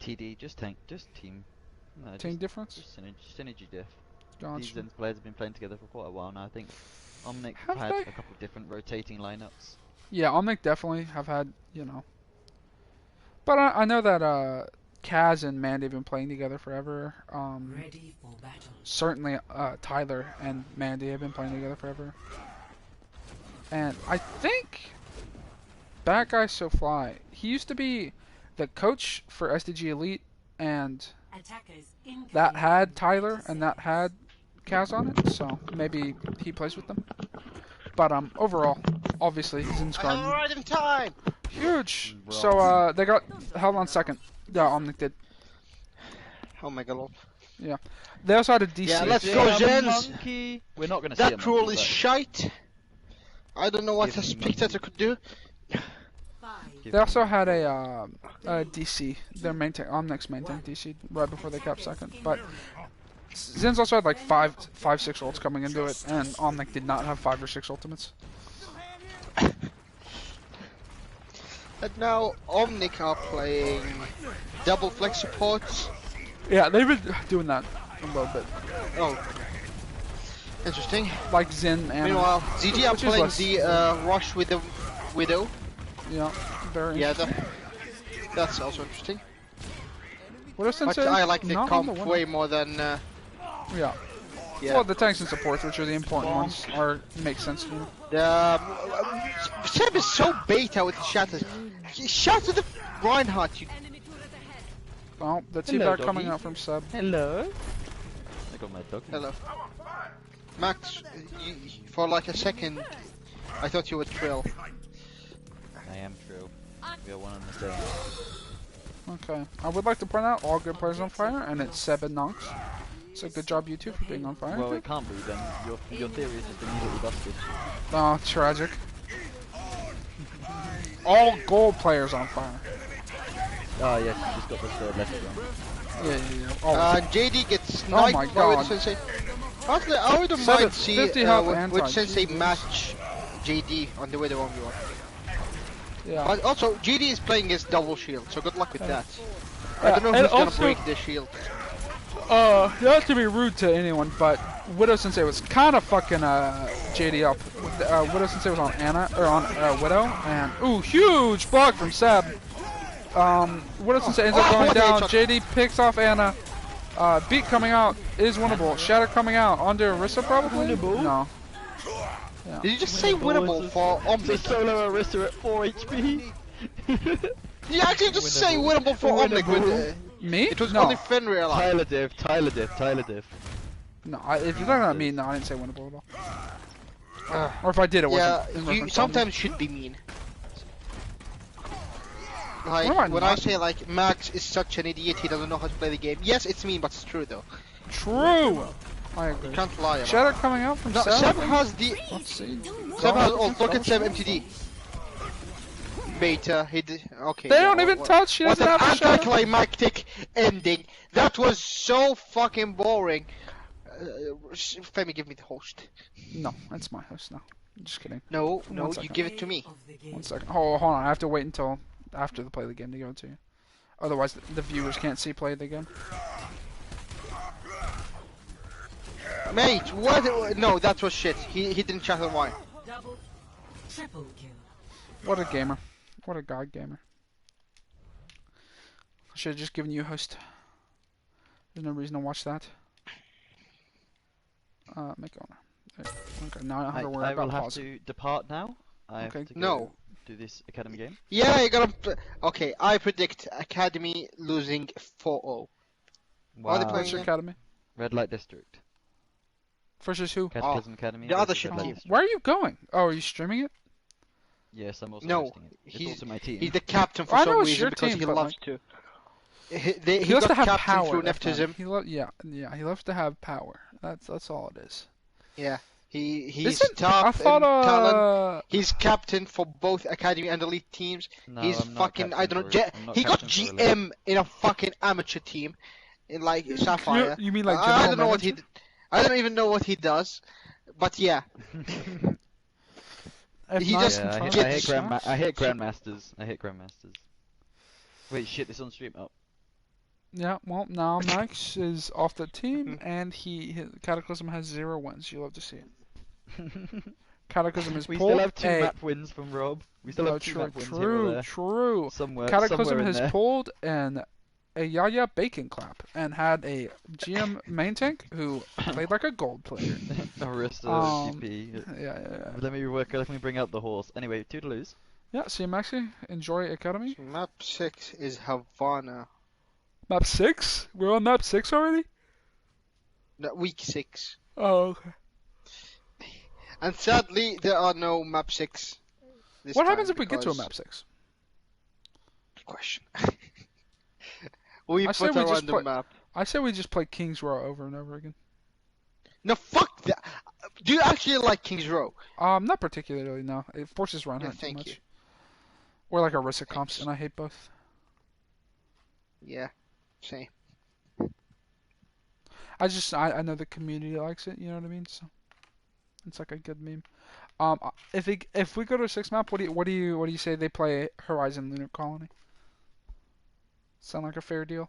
Speaker 4: TD, just tank, just team. No,
Speaker 1: Team
Speaker 4: just,
Speaker 1: difference?
Speaker 4: just synergy diff. These
Speaker 1: Gotcha.
Speaker 4: Zen's players have been playing together for quite a while now. I think Omnic
Speaker 1: Have
Speaker 4: had
Speaker 1: they?
Speaker 4: a couple of different rotating lineups.
Speaker 1: Yeah, Omnic definitely have had, But I know that Kaz and Mandy have been playing together forever.
Speaker 3: Ready for battle.
Speaker 1: Certainly Tyler and Mandy have been playing together forever. And I think Bad Guy So Fly, he used to be the coach for SDG Elite, and
Speaker 3: Attackers
Speaker 1: that
Speaker 3: incoming
Speaker 1: had
Speaker 3: in
Speaker 1: Tyler
Speaker 3: 30
Speaker 1: and that
Speaker 3: seconds.
Speaker 1: had Kaz on it, so maybe he plays with them. But overall, obviously he's in
Speaker 2: I'm
Speaker 1: Garden.
Speaker 2: right in time.
Speaker 1: Huge.
Speaker 4: Bro.
Speaker 1: So they got held on second. Yeah, Omnic did.
Speaker 2: Oh my god.
Speaker 1: They also had a DC.
Speaker 2: Yeah, let's
Speaker 4: See
Speaker 2: go,
Speaker 4: a
Speaker 2: Zens.
Speaker 4: monkey. We're not gonna see a
Speaker 2: That
Speaker 4: monkey,
Speaker 2: rule is
Speaker 4: but
Speaker 2: shite. I don't know what
Speaker 4: Give
Speaker 2: a
Speaker 4: me
Speaker 2: spectator could do.
Speaker 3: 5,
Speaker 4: give
Speaker 1: They also
Speaker 4: me-
Speaker 1: had a DC. Their main tank, Omnic's main tank DC, right before they got second. But Zin's also had like five, 6 ults coming into it, and Omnic did not have 5 or 6 ultimates.
Speaker 2: And now Omnic are playing double flex supports.
Speaker 1: Yeah, they've been doing that a little bit.
Speaker 2: Oh, interesting.
Speaker 1: Like Zin and
Speaker 2: Meanwhile, ZG are
Speaker 1: which is
Speaker 2: playing
Speaker 1: less-
Speaker 2: the Rush with the Widow.
Speaker 1: yeah, very.
Speaker 2: Yeah, that's also interesting.
Speaker 1: What does
Speaker 2: But
Speaker 1: Sensei?
Speaker 2: I like the
Speaker 1: not on
Speaker 2: comp
Speaker 1: winner.
Speaker 2: way more than.
Speaker 1: Yeah.
Speaker 2: Yeah.
Speaker 1: Well, the tanks and supports, which are the important ones, make sense to me.
Speaker 2: Seb is so beta with the shatters. Shatter the Reinhardt, you.
Speaker 1: Well, the
Speaker 4: Hello,
Speaker 1: teabag coming
Speaker 4: doggy.
Speaker 1: out from Seb.
Speaker 4: Hello. I got my dog.
Speaker 2: Hello. Max, for like a second, I thought you were Trill.
Speaker 4: I am true. We are one and the same.
Speaker 1: Okay. I would like to point out all good players on fire, and it's Seb and Nox. So good job, you two, for being on fire.
Speaker 4: Well, it can't be then. Your theory is just immediately busted.
Speaker 1: Oh, tragic. All gold players on fire.
Speaker 4: Oh yes, you just got the third left one.
Speaker 1: Yeah. Oh,
Speaker 2: JD gets
Speaker 1: Oh my
Speaker 2: sniped by Widow
Speaker 1: God.
Speaker 2: Sensei. Honestly, I wouldn't
Speaker 1: Seven-
Speaker 2: mind see
Speaker 1: 50 health
Speaker 2: which
Speaker 1: anti,
Speaker 2: Sensei
Speaker 1: Jesus.
Speaker 2: match JD on the Widow 1v1.
Speaker 1: yeah.
Speaker 2: But also, JD is playing his double shield, so good luck with that. I
Speaker 1: Yeah,
Speaker 2: don't know
Speaker 1: and
Speaker 2: who's gonna
Speaker 1: also-
Speaker 2: break the shield.
Speaker 1: Not to be rude to anyone, but Widow Sensei was kind of fucking JD up. Widow Sensei was on Anna or on Widow, and ooh, huge block from Seb. Widow Sensei ends up
Speaker 2: Oh,
Speaker 1: going
Speaker 2: what a
Speaker 1: down.
Speaker 2: headshot.
Speaker 1: JD picks off Anna. Beat coming out is winnable. Shatter coming out onto Arissa probably.
Speaker 4: Winnable?
Speaker 1: No.
Speaker 2: Did you just say winnable for Omnic?
Speaker 4: solo Arista at 4 HP.
Speaker 2: You actually just say winnable for Omnic with
Speaker 1: Me?
Speaker 2: it was
Speaker 1: no.
Speaker 2: only Fenrir alive.
Speaker 4: Tyler diff.
Speaker 1: No. If you're talking about me, no, I didn't say winnable at all. Or if I did, it
Speaker 2: Yeah,
Speaker 1: wasn't. in
Speaker 2: you
Speaker 1: reference to
Speaker 2: sometimes should be mean. Like,
Speaker 1: What am I
Speaker 2: when I
Speaker 1: not
Speaker 2: say like Max is such an idiot, he doesn't know how to play the game. Yes, it's mean, but it's true though.
Speaker 1: Omnic. True. I agree.
Speaker 2: Can't lie about it.
Speaker 1: Shatter coming out from
Speaker 2: No,
Speaker 1: Seb.
Speaker 2: Seb has the
Speaker 1: Let's see.
Speaker 2: Seb has. Oh,
Speaker 1: Defense
Speaker 2: look at Seb
Speaker 1: double
Speaker 2: MTD. Beta, he did. Okay.
Speaker 1: They
Speaker 2: yeah,
Speaker 1: don't even touch. He
Speaker 2: What
Speaker 1: doesn't
Speaker 2: an
Speaker 1: have a shatter.
Speaker 2: anticlimactic ending. That was so fucking boring. Femi, give me the host.
Speaker 1: No, it's my host now. Just kidding.
Speaker 2: No,
Speaker 1: One
Speaker 2: no, you
Speaker 1: second.
Speaker 2: give it to me.
Speaker 3: of the game.
Speaker 1: 1 second. Hold on. I have to wait until after the play of the game to go to you. Otherwise, the viewers can't see play of the game.
Speaker 2: Mate, what? No, that was shit. He didn't chat on why.
Speaker 3: Double, triple kill.
Speaker 1: What a gamer. What a god gamer. I should have just given you a host. There's no reason to watch that. Make owner. There. Okay, now I don't have to worry
Speaker 4: I will
Speaker 1: about
Speaker 4: have
Speaker 1: pause.
Speaker 4: to depart now. I have
Speaker 1: Okay.
Speaker 4: to go
Speaker 2: No.
Speaker 4: do this academy game.
Speaker 2: Yeah, you gotta. Okay, I predict Academy losing 4-0. Are they
Speaker 4: Wow.
Speaker 2: playing
Speaker 1: Which
Speaker 2: again?
Speaker 1: academy?
Speaker 4: Red Light District.
Speaker 1: Versus who?
Speaker 4: Cataclysm Academy.
Speaker 2: the other
Speaker 4: versus
Speaker 2: shit
Speaker 4: Red Light
Speaker 2: team.
Speaker 4: District.
Speaker 1: Where are you going? Oh, are you streaming it?
Speaker 4: Yes, I'm also
Speaker 2: No,
Speaker 4: hosting it. It's
Speaker 2: he's-
Speaker 4: also my team.
Speaker 2: He's the captain for
Speaker 1: I
Speaker 2: some
Speaker 1: know it's
Speaker 2: reason
Speaker 1: your
Speaker 2: because
Speaker 1: team,
Speaker 2: he
Speaker 1: but,
Speaker 2: loves
Speaker 1: like-
Speaker 2: to.
Speaker 1: He
Speaker 2: He
Speaker 1: loves
Speaker 2: got
Speaker 1: to have
Speaker 2: captain
Speaker 1: power.
Speaker 2: through
Speaker 1: that's fine.
Speaker 2: nepotism.
Speaker 1: Yeah. He loves to have power. That's all it is.
Speaker 2: Yeah, he's
Speaker 1: Isn't-
Speaker 2: tough
Speaker 1: I thought,
Speaker 2: and talent. He's captain for both academy and elite teams.
Speaker 4: No,
Speaker 2: He's
Speaker 4: I'm not
Speaker 2: fucking, I don't know,
Speaker 4: captain for- I'm not
Speaker 2: he got
Speaker 4: captain for Elite.
Speaker 2: GM in a fucking amateur team, in like Sapphire.
Speaker 1: You mean like
Speaker 2: I
Speaker 1: general
Speaker 2: don't know what he,
Speaker 1: manager?
Speaker 2: I don't even know what he does, but yeah.
Speaker 1: If
Speaker 2: He
Speaker 1: not,
Speaker 2: just
Speaker 4: Yeah,
Speaker 1: control
Speaker 4: I
Speaker 2: gets-
Speaker 4: hit,
Speaker 1: shots.
Speaker 4: I hit grandmasters. Wait, shit, this on stream. Oh,
Speaker 1: Yeah, well, now Max is off the team, and Cataclysm has 0 wins. You love to see it. Cataclysm is
Speaker 4: We still
Speaker 1: pulled.
Speaker 4: have 2 map wins from Rob. We still
Speaker 1: No,
Speaker 4: have 2
Speaker 1: true,
Speaker 4: map wins here or there.
Speaker 1: true.
Speaker 4: Somewhere
Speaker 1: Cataclysm
Speaker 4: in
Speaker 1: has
Speaker 4: there.
Speaker 1: pulled a Yaya Bacon clap and had a GM main tank who played like a gold player.
Speaker 4: Arista
Speaker 1: Um,
Speaker 4: GP.
Speaker 1: yeah.
Speaker 4: Let me bring out the horse. Anyway, toodaloos.
Speaker 1: Yeah, see you, Maxi. Enjoy Academy.
Speaker 2: So map 6 is Havana.
Speaker 1: Map 6? We're on map 6 already?
Speaker 2: No, week 6.
Speaker 1: Oh, okay.
Speaker 2: And sadly, there are no map 6 this
Speaker 1: What
Speaker 2: time
Speaker 1: happens if we get to a
Speaker 2: because-
Speaker 1: map 6?
Speaker 2: Question. We
Speaker 1: I say
Speaker 2: put
Speaker 1: we
Speaker 2: a
Speaker 1: just
Speaker 2: random map.
Speaker 1: I say we just play King's Row over and over again.
Speaker 2: No, fuck that. Do you actually like King's Row?
Speaker 1: Not particularly, no. It forces
Speaker 2: Yeah,
Speaker 1: Reinhardt too
Speaker 2: thank
Speaker 1: much.
Speaker 2: you.
Speaker 1: Or like Arisa comps,
Speaker 2: Thanks.
Speaker 1: and I hate both.
Speaker 2: Yeah, same.
Speaker 1: I know the community likes it, you know what I mean? So it's like a good meme. If we go to a 6 map, what do you say they play Horizon Lunar Colony? Sound like a fair deal?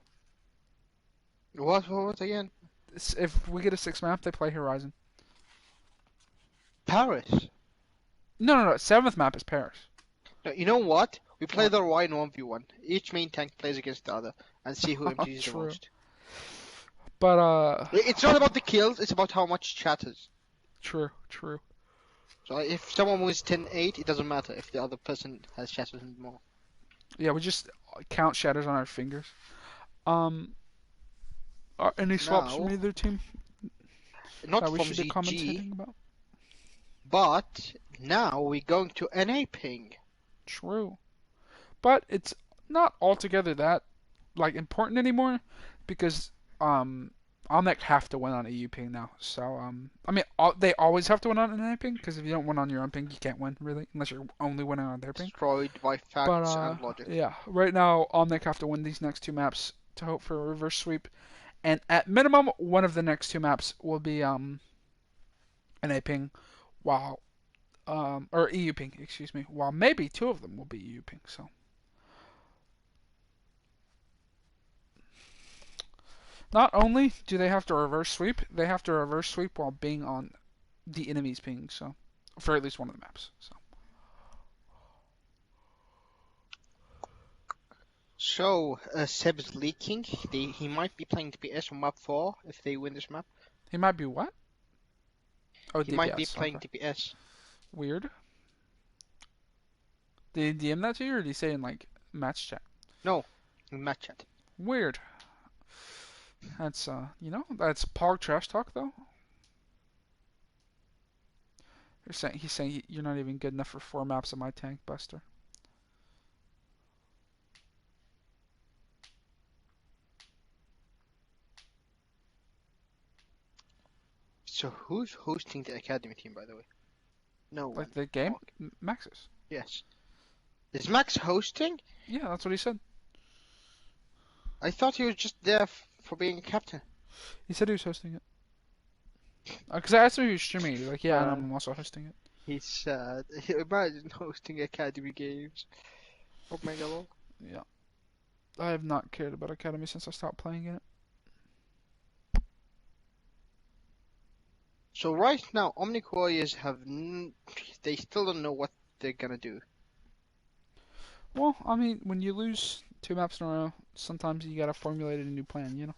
Speaker 2: What again?
Speaker 1: If we get a 6 map, they play Horizon.
Speaker 2: Paris.
Speaker 1: No, 7th map is Paris.
Speaker 2: No, you know what? We play the Rhine 1v1. Each main tank plays against the other and see who empties the
Speaker 1: True.
Speaker 2: most.
Speaker 1: But
Speaker 2: It's not about the kills, it's about how much chatters.
Speaker 1: true.
Speaker 2: So if someone wins 10-8, it doesn't matter if the other person has chatters more.
Speaker 1: Yeah, we just count shatters on our fingers. Any swaps from
Speaker 2: Now-
Speaker 1: either team
Speaker 2: Not
Speaker 1: that we
Speaker 2: from
Speaker 1: should be
Speaker 2: ZG,
Speaker 1: commentating about?
Speaker 2: but now we're going to NA ping.
Speaker 1: True. But it's not altogether that important anymore because Omnic have to win on EU ping now. So they always have to win on NA ping because if you don't win on your own ping, you can't win really unless you're only winning on their ping.
Speaker 2: Destroyed by facts
Speaker 1: But
Speaker 2: and logic.
Speaker 1: yeah, right now Omnic have to win these next 2 maps to hope for a reverse sweep, and at minimum one of the next 2 maps will be NA ping, while or EU ping, excuse me, while maybe 2 of them will be EU ping. So. Not only do they have to reverse sweep, they have to reverse sweep while being on the enemy's ping, so for at least one of the maps.
Speaker 2: So, Seb's leaking. He might be playing DPS on map 4 if they win this map.
Speaker 1: He might be what? Oh,
Speaker 2: He might be
Speaker 1: DPS,
Speaker 2: playing
Speaker 1: okay.
Speaker 2: DPS.
Speaker 1: Weird. Did he DM that to you, or did he say in match chat?
Speaker 2: No, in match chat.
Speaker 1: Weird. That's that's Pog trash talk though. He's saying you're not even good enough for 4 maps of my tank, Buster.
Speaker 2: So who's hosting the academy team, by the way? No one.
Speaker 1: Like the game,
Speaker 2: Okay.
Speaker 1: Maxis.
Speaker 2: Yes. Is Max hosting?
Speaker 1: Yeah, that's what he said.
Speaker 2: I thought he was just there for being a captain.
Speaker 1: He said he was hosting it. Because I asked him if he was streaming it. He's like, yeah, and
Speaker 2: Uh,
Speaker 1: I'm also hosting it.
Speaker 2: He's sad. Imagine hosting academy games. Oh my god.
Speaker 1: Yeah. I have not cared about Academy since I stopped playing it.
Speaker 2: So right now, Omnic Warriors they still don't know what they're gonna do.
Speaker 1: Well, when you lose 2 maps in a row, sometimes you gotta formulate a new plan, you know?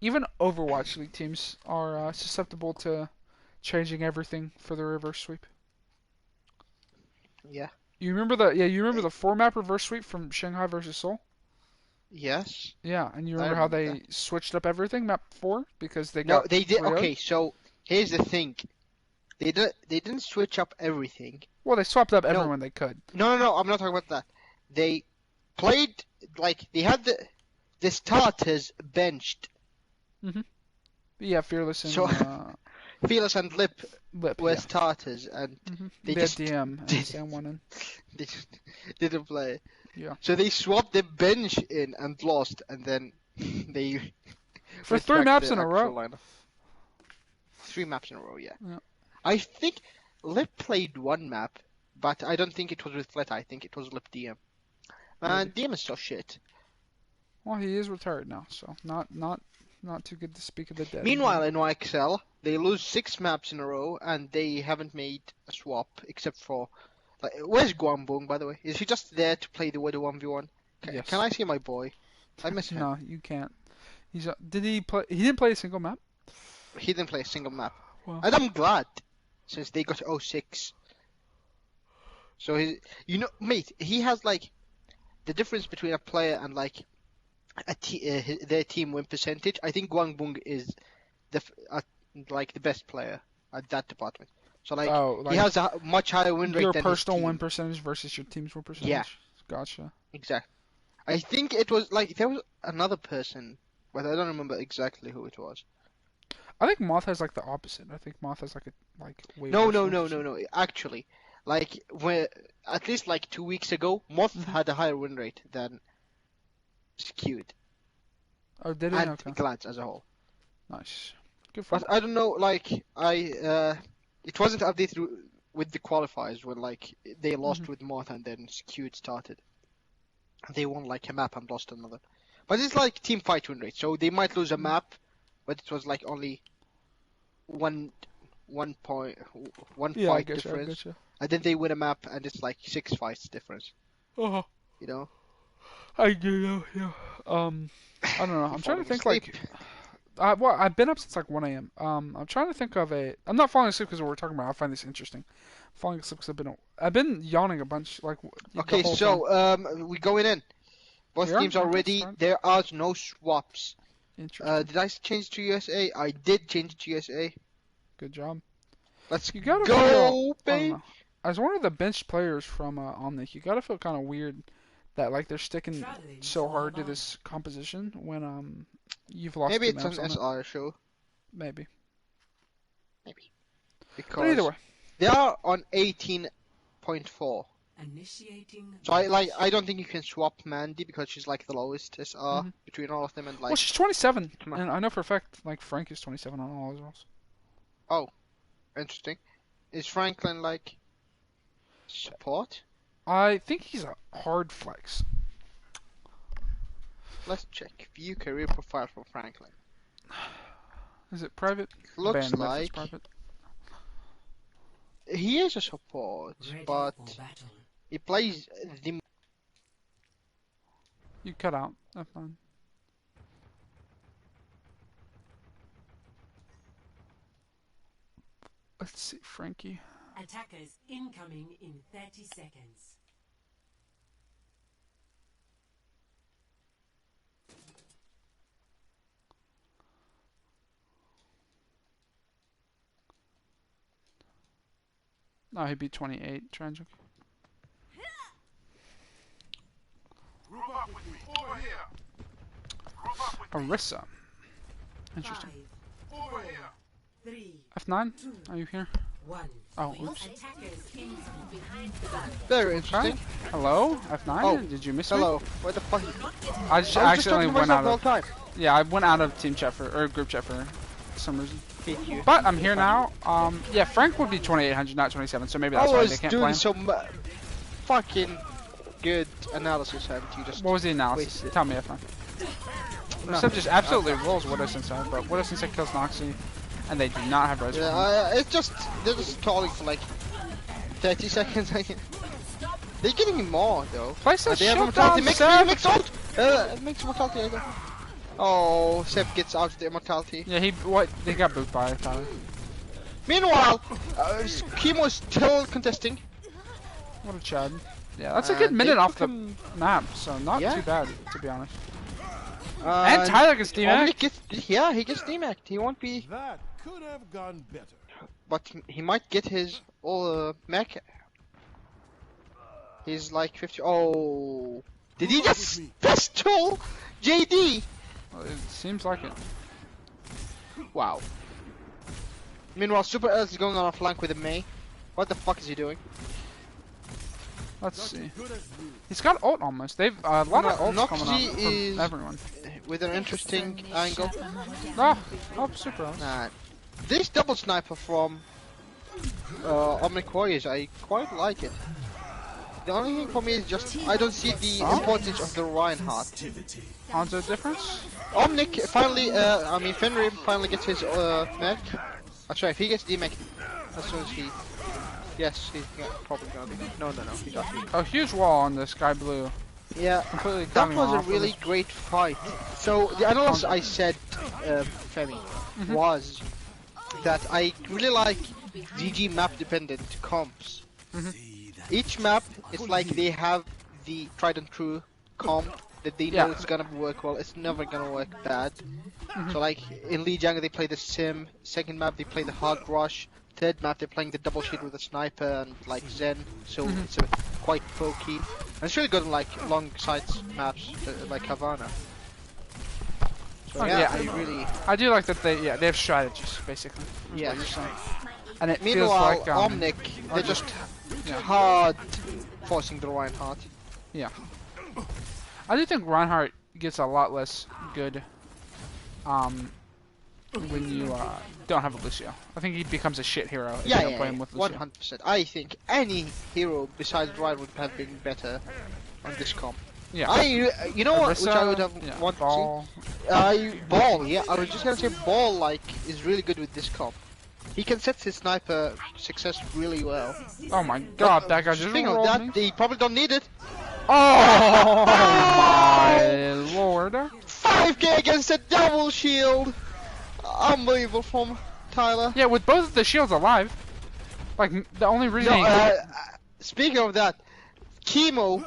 Speaker 1: Even Overwatch League teams are susceptible to changing everything for the reverse sweep.
Speaker 2: Yeah.
Speaker 1: You remember the 4 map reverse sweep from Shanghai versus Seoul?
Speaker 2: Yes.
Speaker 1: Yeah, and you
Speaker 2: I
Speaker 1: remember how
Speaker 2: remember
Speaker 1: they switched up everything, map 4, because they
Speaker 2: No,
Speaker 1: got
Speaker 2: they did.
Speaker 1: 3-0'd?
Speaker 2: Okay, so here's the thing. They didn't switch up everything.
Speaker 1: Well, they swapped up
Speaker 2: No.
Speaker 1: everyone they could.
Speaker 2: No. I'm not talking about that. They played they had the starters benched.
Speaker 1: Yeah, Fearless and
Speaker 2: So- Fearless and Lip
Speaker 1: Lip,
Speaker 2: were
Speaker 1: yeah.
Speaker 2: starters, and
Speaker 1: They
Speaker 2: they
Speaker 1: had
Speaker 2: just
Speaker 1: DM and
Speaker 2: did-
Speaker 1: Sam won in.
Speaker 2: they just didn't play.
Speaker 1: Yeah.
Speaker 2: So they swapped the bench in and lost, and then they
Speaker 1: For
Speaker 2: went
Speaker 1: 3
Speaker 2: back
Speaker 1: maps
Speaker 2: to
Speaker 1: in a
Speaker 2: the
Speaker 1: row.
Speaker 2: actual lineup. 3 maps in a row, yeah.
Speaker 1: Yeah.
Speaker 2: I think Lip played 1 map, but I don't think it was with Fleta. I think it was Lip DM. Man, DM is so shit.
Speaker 1: Well, he is retired now, so not too good to speak of the dead.
Speaker 2: Meanwhile, in YXL, they lose 6 maps in a row, and they haven't made a swap except for. Like, where's Guambung, by the way? Is he just there to play the Widow 1v1?
Speaker 1: Yes.
Speaker 2: Can I see my boy? I miss him.
Speaker 1: No, you can't. Did he play? He didn't play a single map.
Speaker 2: He didn't play a single map.
Speaker 1: Wow.
Speaker 2: And I'm glad, since they got 06. So mate, he has like the difference between a player and like their team win percentage. I think Guangbong is like the best player at that department. So like he has a much higher win rate
Speaker 1: your
Speaker 2: than
Speaker 1: personal
Speaker 2: his team.
Speaker 1: win percentage versus your team's win percentage.
Speaker 2: Yeah.
Speaker 1: Gotcha.
Speaker 2: Exactly. I think it was like there was another person, but I don't remember exactly who it was.
Speaker 1: I think Moth has like the opposite. I think Moth has like way
Speaker 2: No,
Speaker 1: worse
Speaker 2: no,
Speaker 1: win
Speaker 2: no, no,
Speaker 1: percentage.
Speaker 2: no. Actually, like at least like 2 weeks ago, Moth had a higher win rate than Skewed
Speaker 1: Oh, did he?
Speaker 2: and
Speaker 1: Okay.
Speaker 2: Glance as a whole.
Speaker 1: Nice. Good for
Speaker 2: But I don't know, like it wasn't updated with the qualifiers when like they lost with Moth and then Skewed started. They won like a map and lost another. But it's like team fight win rate, so they might lose a map, but it was like only one
Speaker 1: Yeah, I
Speaker 2: fight
Speaker 1: getcha,
Speaker 2: difference,
Speaker 1: I getcha.
Speaker 2: and then they win a map and it's like 6 fights difference.
Speaker 1: Oh,
Speaker 2: You know?
Speaker 1: I do know. Yeah. I don't know. I'm trying to
Speaker 2: Falling
Speaker 1: think
Speaker 2: asleep.
Speaker 1: well, I've been up since like 1 a.m. I'm trying to think of I'm not falling asleep because of what we're talking about. I find this interesting. Falling asleep because I've been yawning a bunch. Like.
Speaker 2: Okay,
Speaker 1: the whole
Speaker 2: so
Speaker 1: time.
Speaker 2: we going in. Both
Speaker 1: Yeah,
Speaker 2: teams are
Speaker 1: that's
Speaker 2: ready.
Speaker 1: fine.
Speaker 2: There are no swaps.
Speaker 1: Interesting.
Speaker 2: Did I change to USA? I did change to USA.
Speaker 1: Good job.
Speaker 2: Let's
Speaker 1: You gotta
Speaker 2: go,
Speaker 1: feel, I don't
Speaker 2: baby.
Speaker 1: know. As one of the bench players from Omnic, you gotta feel kind of weird that like they're sticking so hard to this composition when you've lost
Speaker 2: Maybe
Speaker 1: two
Speaker 2: it's
Speaker 1: maps
Speaker 2: an
Speaker 1: on it.
Speaker 2: SR show.
Speaker 1: Maybe.
Speaker 2: Maybe.
Speaker 1: But either
Speaker 2: Because
Speaker 1: way,
Speaker 2: they are on 18.4.
Speaker 6: Initiating.
Speaker 2: So I don't think you can swap Mandy because she's like the lowest SR
Speaker 1: Mhm.
Speaker 2: between all of them and like.
Speaker 1: well, she's 27,
Speaker 2: Come on.
Speaker 1: and I know for a fact like Frank is 27 on all his rolls.
Speaker 2: Interesting. Is Franklin like support?
Speaker 1: I think he's a hard flex.
Speaker 2: Let's check. View career profile for Franklin.
Speaker 1: Is it private?
Speaker 2: Looks
Speaker 1: Ban him if it's
Speaker 2: like
Speaker 1: private.
Speaker 2: he is a support, but he plays the.
Speaker 1: You cut out. That's fine. Let's see, Frankie.
Speaker 6: Attackers incoming in 30 seconds.
Speaker 1: No, he'd be 28. Tragic.
Speaker 7: Group up with me. Over here. Group up with me.
Speaker 1: Arissa. Interesting.
Speaker 6: 5,
Speaker 7: Over here.
Speaker 6: 3,
Speaker 1: F9? Are you here?
Speaker 6: 1.
Speaker 1: Oh, oops.
Speaker 6: Attackers incoming.
Speaker 2: Very
Speaker 1: Hi.
Speaker 2: interesting.
Speaker 1: Hello? F9?
Speaker 2: Oh,
Speaker 1: Did you miss
Speaker 2: Hello.
Speaker 1: me?
Speaker 2: Where the fuck?
Speaker 1: I just
Speaker 2: I was just
Speaker 1: accidentally
Speaker 2: talking to
Speaker 1: went
Speaker 2: myself
Speaker 1: out
Speaker 2: the whole
Speaker 1: of.
Speaker 2: time.
Speaker 1: Yeah, I went out of team chat or group chat for some reason.
Speaker 2: Hate you.
Speaker 1: But I'm here now. Yeah, Frank would be 2800, not 27, so maybe
Speaker 2: I
Speaker 1: that's why they
Speaker 2: was
Speaker 1: can't play
Speaker 2: doing
Speaker 1: him.
Speaker 2: some fucking good analysis, and you just.
Speaker 1: What was the analysis?
Speaker 2: wasted.
Speaker 1: Tell me, F9. Except just absolutely rolls Widow Sensei, but Widow Sensei kills Noxie, and they do not have res.
Speaker 2: Yeah, it's just they're just stalling for like 30 seconds. They're getting more though.
Speaker 1: Place that
Speaker 2: They have
Speaker 1: shield
Speaker 2: immortality.
Speaker 1: down,
Speaker 2: Mix
Speaker 1: Seb!
Speaker 2: ult. Makes immortality. I think. Oh, Seb gets out of the immortality.
Speaker 1: Yeah, they got booped by Tyler.
Speaker 2: Meanwhile, Chemo's still contesting.
Speaker 1: What a chad. Yeah, that's a good minute off the map, so not
Speaker 2: Yeah.
Speaker 1: too bad, to be honest. And Tyler gets
Speaker 2: Omnic
Speaker 1: DMAC.
Speaker 2: he gets DMAC'd. He won't be,
Speaker 7: That could have gone better.
Speaker 2: but he might get his all mech. He's like 50. Oh, did he just pistol JD?
Speaker 1: Well, it seems like it.
Speaker 2: Wow. Meanwhile, Super Earth is going on a flank with a Mei. What the fuck is he doing?
Speaker 1: Let's see.
Speaker 7: Good as new.
Speaker 1: He's got ult almost. They've a lot of ults
Speaker 2: Noxie
Speaker 1: coming out
Speaker 2: is-
Speaker 1: from everyone.
Speaker 2: With an interesting angle.
Speaker 1: Oh, super ult.
Speaker 2: Nah. This double sniper from Omnic Warriors, I quite like it. The only thing for me is just I don't see the importance of the Reinhardt.
Speaker 1: How's the difference?
Speaker 2: Omnic finally, Fenrir finally gets his mech. That's right, if he gets the mech as soon as he... Yes, he's probably gonna be... No, he got it.
Speaker 1: A huge wall on the sky blue.
Speaker 2: Yeah,
Speaker 1: Completely
Speaker 2: that
Speaker 1: cutting
Speaker 2: was a
Speaker 1: off
Speaker 2: really
Speaker 1: of
Speaker 2: great fight. So, the analysis I said, Femi, was that I really like DG map dependent comps. Each map is like they have the tried and true comp that they know it's gonna work well, it's never gonna work bad. So like in Lee Jang they play the Sim, second map they play the Hard Rush, third map they're playing the double shield with a sniper and like Zen, so it's quite pokey. And it's really good in like long sights maps like Havana. So,
Speaker 1: I do like that they have strategies basically.
Speaker 2: Yeah.
Speaker 1: What you're saying. And it
Speaker 2: Meanwhile,
Speaker 1: feels like
Speaker 2: Omnic, they're just hard forcing the Reinhardt.
Speaker 1: Yeah. I do think Reinhardt gets a lot less good when you don't have a Lucio. I think he becomes a shit hero if you don't play him with Lucio.
Speaker 2: 100%. I think any hero besides Ryan would have been better on this comp.
Speaker 1: Yeah.
Speaker 2: You know what? Which I would have wanted
Speaker 1: Ball.
Speaker 2: to see? Ball, yeah. I was just gonna say Ball, like, is really good with this comp. He can set his sniper success really well.
Speaker 1: Oh my god, that guy just
Speaker 2: Speaking of
Speaker 1: rolled
Speaker 2: that,
Speaker 1: me.
Speaker 2: they probably don't need it.
Speaker 1: Oh my lord.
Speaker 2: 5k against a double shield! Unbelievable from Tyler.
Speaker 1: Yeah, with both of the shields alive. Like, the only reason
Speaker 2: speaking of that, Chemo,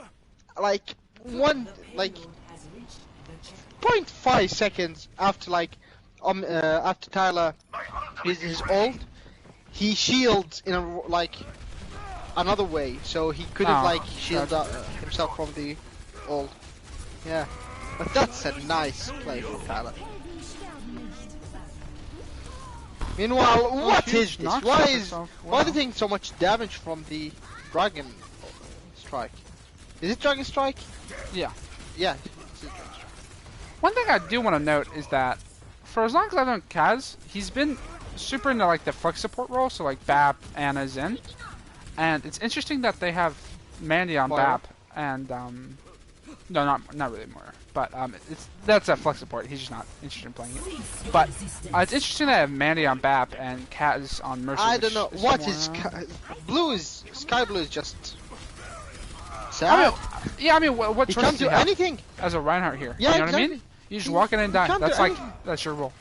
Speaker 2: like, 0.5 seconds after, like, after Tyler his ult, he shields in a, like, another way, so he could have like shielded himself from the ult. Yeah, but that's a nice play from Tyler. Meanwhile, what is this? Why are they taking so much damage from the Dragon Strike? Is it Dragon Strike?
Speaker 1: Yeah.
Speaker 2: Yeah.
Speaker 1: One thing I do want to note is that for as long as I've known Kaz, he's been super into like the flex support role, so like BAP, Ana, Zen. And it's interesting that they have Mandy on BAP and no, not really more. But that's a flex support. He's just not interested in playing it. But it's interesting that I have Mandy on BAP and Kaz on Mercy.
Speaker 2: I don't know what is Sky Blue is just sad.
Speaker 1: I mean, what
Speaker 2: he
Speaker 1: choice
Speaker 2: can't
Speaker 1: do you
Speaker 2: do
Speaker 1: have
Speaker 2: anything
Speaker 1: as a Reinhardt here?
Speaker 2: Yeah,
Speaker 1: you know
Speaker 2: exactly.
Speaker 1: what I mean? You just walk in and die. That's that's your role.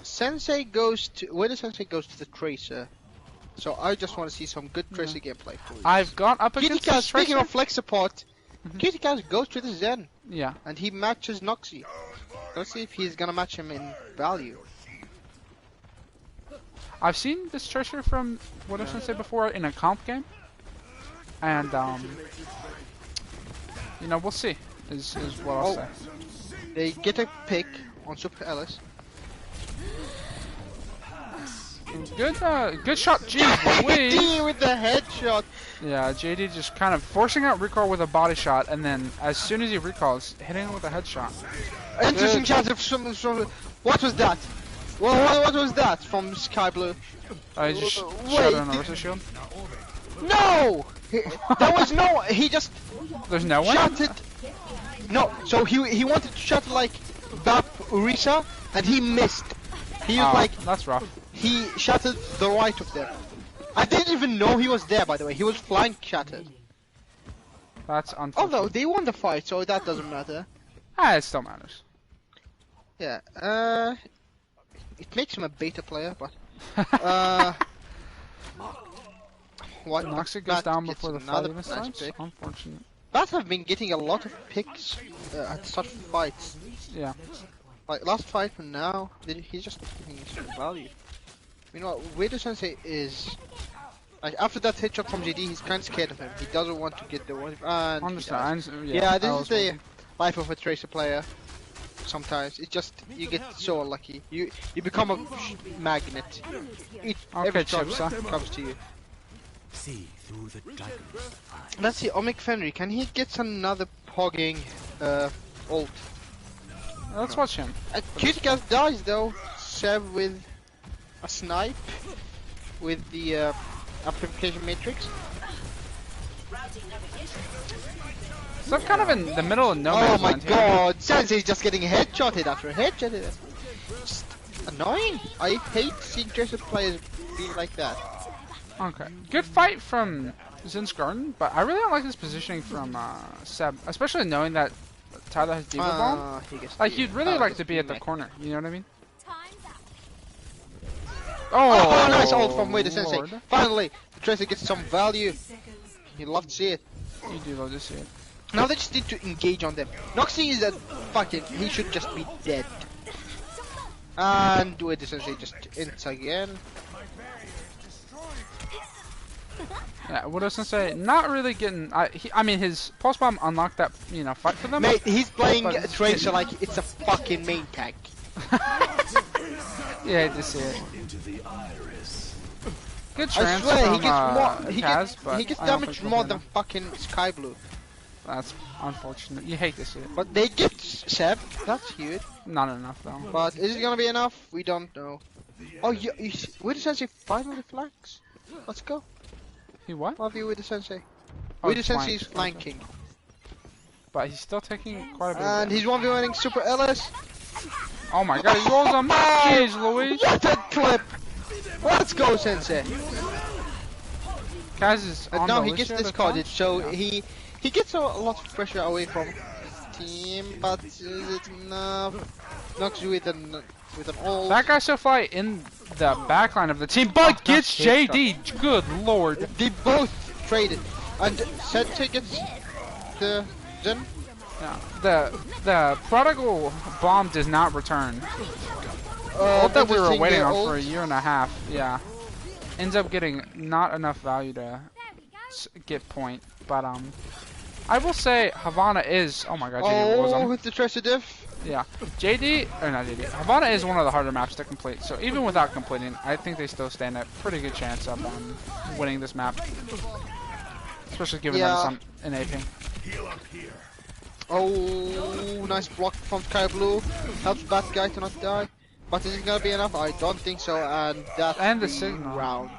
Speaker 2: Sensei goes to Sensei goes to the Tracer. So I just want to see some good Tracer gameplay. Please.
Speaker 1: I've gone up against
Speaker 2: Kitty Cat, speaking
Speaker 1: Tracer.
Speaker 2: of flex support, Kitty Cat goes to the Zen.
Speaker 1: Yeah.
Speaker 2: And he matches Noxy. Let's see if he's gonna match him in value.
Speaker 1: I've seen this Tracer from what I was gonna say before in a comp game. And you know, we'll see. Is what I'll say.
Speaker 2: They get a pick on Super Ellis.
Speaker 1: Good shot, jeez Louise.
Speaker 2: JD with the headshot.
Speaker 1: Yeah, JD just kind of forcing out recall with a body shot, and then as soon as he recalls, hitting him with a headshot.
Speaker 2: Interesting chance of some. What was that? What was that from Sky Blue?
Speaker 1: I just shot on a shield.
Speaker 2: No! There was no. He just.
Speaker 1: There's no one.
Speaker 2: Shot it. No. So he wanted to shot like Bap Urisa, and he missed. He was like.
Speaker 1: That's rough.
Speaker 2: He shattered the right of them. I didn't even know he was there, by the way. He was flank shattered.
Speaker 1: That's unfortunate.
Speaker 2: Although they won the fight, so that doesn't matter.
Speaker 1: It still matters.
Speaker 2: Yeah. It makes him a beta player, but. What?
Speaker 1: Noxy goes down before the fight even starts. Unfortunate.
Speaker 2: Bats have been getting a lot of picks at such fights.
Speaker 1: Yeah.
Speaker 2: Like last fight and now, he's just getting some value. You know, Wado Sensei is like after that headshot from JD, he's kind of scared of him. He doesn't want to get the one. And
Speaker 1: Understand.
Speaker 2: yeah, this is the life of a Tracer player. Sometimes it's just you get so unlucky. You become a magnet. Every
Speaker 1: Chips,
Speaker 2: comes to you.
Speaker 8: See through the dragon's eyes.
Speaker 2: Let's see, Omnic Fenrir, can he get another pogging ult?
Speaker 1: Let's watch him.
Speaker 2: Kitty Cat dies though. Sev with a snipe with the amplification matrix.
Speaker 1: So I'm kind of in the middle of no
Speaker 2: Oh
Speaker 1: man's
Speaker 2: my
Speaker 1: land here.
Speaker 2: god, Sensei's just getting headshotted after headshotted. Just annoying. I hate seeing Tracer players be like that.
Speaker 1: Okay. Good fight from Zin's Garden, but I really don't like his positioning from Seb, especially knowing that Tyler has Diva Bomb. Like, he'd really like to be at the corner, you know what I mean?
Speaker 2: Oh, nice ult from Wade Sensei.
Speaker 1: Lord.
Speaker 2: Finally, the Tracer gets some value. You love to see it.
Speaker 1: You do love to see it.
Speaker 2: Now they just need to engage on them. Noxie is a fucking, he should just be dead. And Wade Sensei just ends again.
Speaker 1: Yeah, Widow Sensei not really getting. I mean, his pulse bomb unlocked that fight for them.
Speaker 2: Mate, he's playing
Speaker 1: But-
Speaker 2: Tracer like it's a fucking main tank.
Speaker 1: Yeah, I just see it. Good
Speaker 2: I
Speaker 1: trans
Speaker 2: swear,
Speaker 1: from
Speaker 2: he gets more,
Speaker 1: Kaz, but
Speaker 2: he gets
Speaker 1: I don't
Speaker 2: damage
Speaker 1: think
Speaker 2: more
Speaker 1: we'll
Speaker 2: than
Speaker 1: win him.
Speaker 2: fucking Sky Blue.
Speaker 1: That's unfortunate. You hate to see it.
Speaker 2: But they get Seb, that's huge.
Speaker 1: Not enough though.
Speaker 2: But is it gonna be enough? We don't know. Oh, Wade Sensei finally flanks. Let's go.
Speaker 1: He what?
Speaker 2: Love you, Wade Sensei.
Speaker 1: Oh,
Speaker 2: Wade Sensei is
Speaker 1: flank.
Speaker 2: flanking.
Speaker 1: But he's still taking quite a bit.
Speaker 2: And he's 1v1ing Super Ellis.
Speaker 1: Oh my god, he rolls on. Jeez, Louise.
Speaker 2: What a clip! Let's go, Sensei.
Speaker 1: Kaz is on
Speaker 2: Now
Speaker 1: the
Speaker 2: he gets
Speaker 1: Lucio,
Speaker 2: discarded,
Speaker 1: the
Speaker 2: so
Speaker 1: top?
Speaker 2: he gets a lot of pressure away from his team, but is it enough? Knocks you with an ult.
Speaker 1: That guy's so fly in the backline of the team, but gets
Speaker 2: that's
Speaker 1: JD. Good lord.
Speaker 2: They both traded, and Sensei gets the Zen.
Speaker 1: Yeah. The prodigal bomb does not return. Ult that we were
Speaker 2: interesting,
Speaker 1: waiting
Speaker 2: the
Speaker 1: on
Speaker 2: ult.
Speaker 1: for a year and a half. Yeah. Ends up getting not enough value to get point, but I will say Havana is. Oh my god, JD was
Speaker 2: Oh,
Speaker 1: on.
Speaker 2: with the Tracer diff.
Speaker 1: Yeah, JD or not JD. Havana is one of the harder maps to complete. So even without completing, I think they still stand a pretty good chance of winning this map, especially given that it's an AP.
Speaker 2: Oh, nice block from Sky Blue. Helps Bad Guy to not die. But is it gonna be enough? I don't think so. And that's
Speaker 1: And the signal.
Speaker 2: round.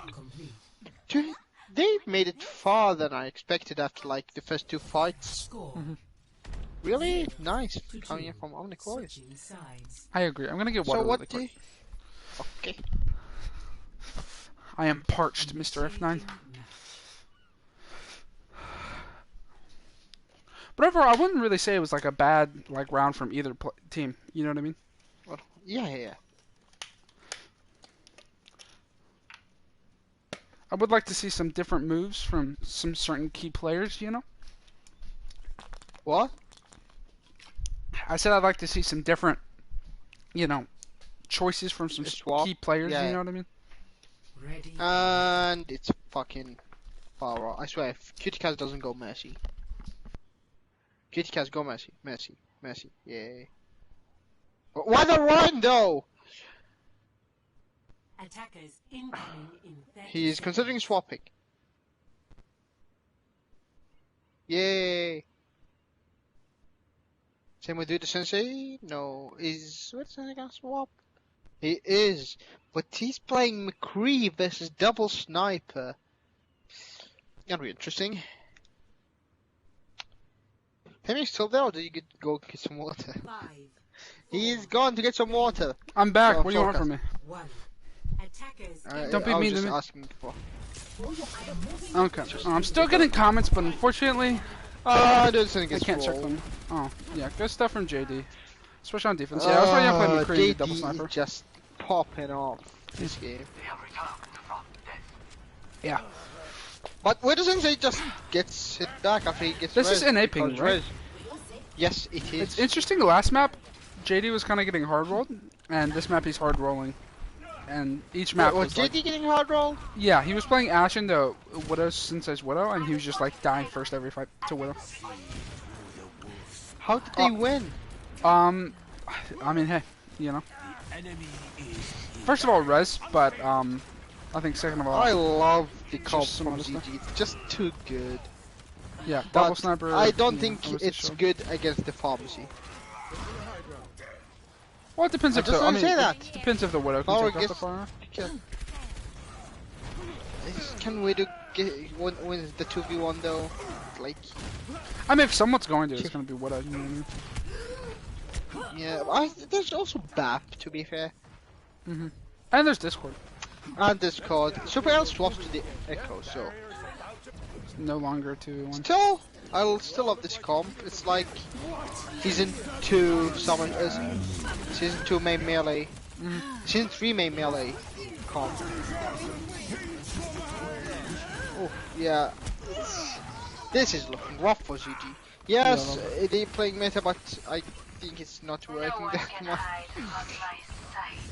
Speaker 2: Dude, they made it far than I expected after like the first two fights.
Speaker 6: Score.
Speaker 2: Really nice coming in from Omnic.
Speaker 6: Switching sides.
Speaker 1: I agree. I'm gonna get water
Speaker 2: So what
Speaker 1: really
Speaker 2: do?
Speaker 1: quick.
Speaker 2: Okay.
Speaker 1: I am parched, Mr. F9. But overall, I wouldn't really say it was like a bad round from either team. You know what I mean?
Speaker 2: Well, yeah.
Speaker 1: I would like to see some different moves from some certain key players. You know?
Speaker 2: What?
Speaker 1: I said I'd like to see some different, choices from some
Speaker 2: Swap?
Speaker 1: key players.
Speaker 2: Yeah.
Speaker 1: You know what I mean?
Speaker 6: Ready.
Speaker 2: And it's fucking far off. I swear, if Cutie Cat doesn't go Mercy. Cutie Cat go Mercy. Mercy. Yeah. But why the run though?
Speaker 6: Attackers incoming in 30
Speaker 2: He is considering swapping. Yay. Same with Duda Sensei? No. Is what Sensei gonna swap? He is. But he's playing McCree versus Double Sniper. Gonna be interesting. Henry's still there, or did you go get some water?
Speaker 6: 5,
Speaker 2: He's gone to get some water.
Speaker 1: I'm back.
Speaker 2: Oh,
Speaker 1: What do you want from me?
Speaker 6: 1. Attackers
Speaker 1: Don't be
Speaker 2: I was
Speaker 1: mean to
Speaker 2: just
Speaker 1: me.
Speaker 2: asking for.
Speaker 1: Okay. I'm still getting comments, but unfortunately,
Speaker 2: I don't think
Speaker 1: I
Speaker 2: it's
Speaker 1: can't check
Speaker 2: full.
Speaker 1: them. Oh, yeah. Good stuff from JD. Especially on defense. Yeah, that's why you play McCree
Speaker 2: JD
Speaker 1: double sniper.
Speaker 2: is just popping off this game.
Speaker 1: Yeah.
Speaker 2: But where doesn't he just gets hit back after he gets
Speaker 1: This is
Speaker 2: res?
Speaker 1: NA ping,
Speaker 2: Because
Speaker 1: right?
Speaker 2: res- Yes, it is.
Speaker 1: It's interesting. The last map, JD was kind of getting hard rolled, and this map he's hard rolling. And each map
Speaker 2: was
Speaker 1: was like,
Speaker 2: JD getting hard roll?
Speaker 1: yeah, he was playing Ashen the Widow Sensei's Widow, and he was just like dying first every fight to Widow.
Speaker 2: How did they win?
Speaker 1: I mean, hey, First of all, res, but I think second of all,
Speaker 2: I love the
Speaker 1: just
Speaker 2: comp
Speaker 1: some
Speaker 2: from
Speaker 1: other
Speaker 2: ZG.
Speaker 1: stuff.
Speaker 2: It's just too good.
Speaker 1: yeah, double
Speaker 2: But
Speaker 1: sniper.
Speaker 2: I don't think
Speaker 1: obviously
Speaker 2: it's
Speaker 1: showed.
Speaker 2: good against the pharmacy.
Speaker 1: Well, it depends
Speaker 2: I
Speaker 1: if
Speaker 2: just
Speaker 1: the. I
Speaker 2: wanna
Speaker 1: mean,
Speaker 2: say
Speaker 1: it
Speaker 2: that.
Speaker 1: depends if the Widow can
Speaker 2: Power
Speaker 1: take out the
Speaker 2: gets-
Speaker 1: fire.
Speaker 2: Can we win the 2v1 though? Like,
Speaker 1: I mean, if someone's going to, it's going to be what I mean.
Speaker 2: yeah. There's also BAP, to be fair.
Speaker 1: And there's Discord.
Speaker 2: And Discord. Super L swaps to the Echo, so.
Speaker 1: It's no longer 2v1.
Speaker 2: Still, I'll still love this comp. It's like Season 2 summon, Season 2 main melee. Season 3 main melee comp. Oh, yeah. This is looking rough for GG. Yes, they're playing meta, but I think it's not working that much.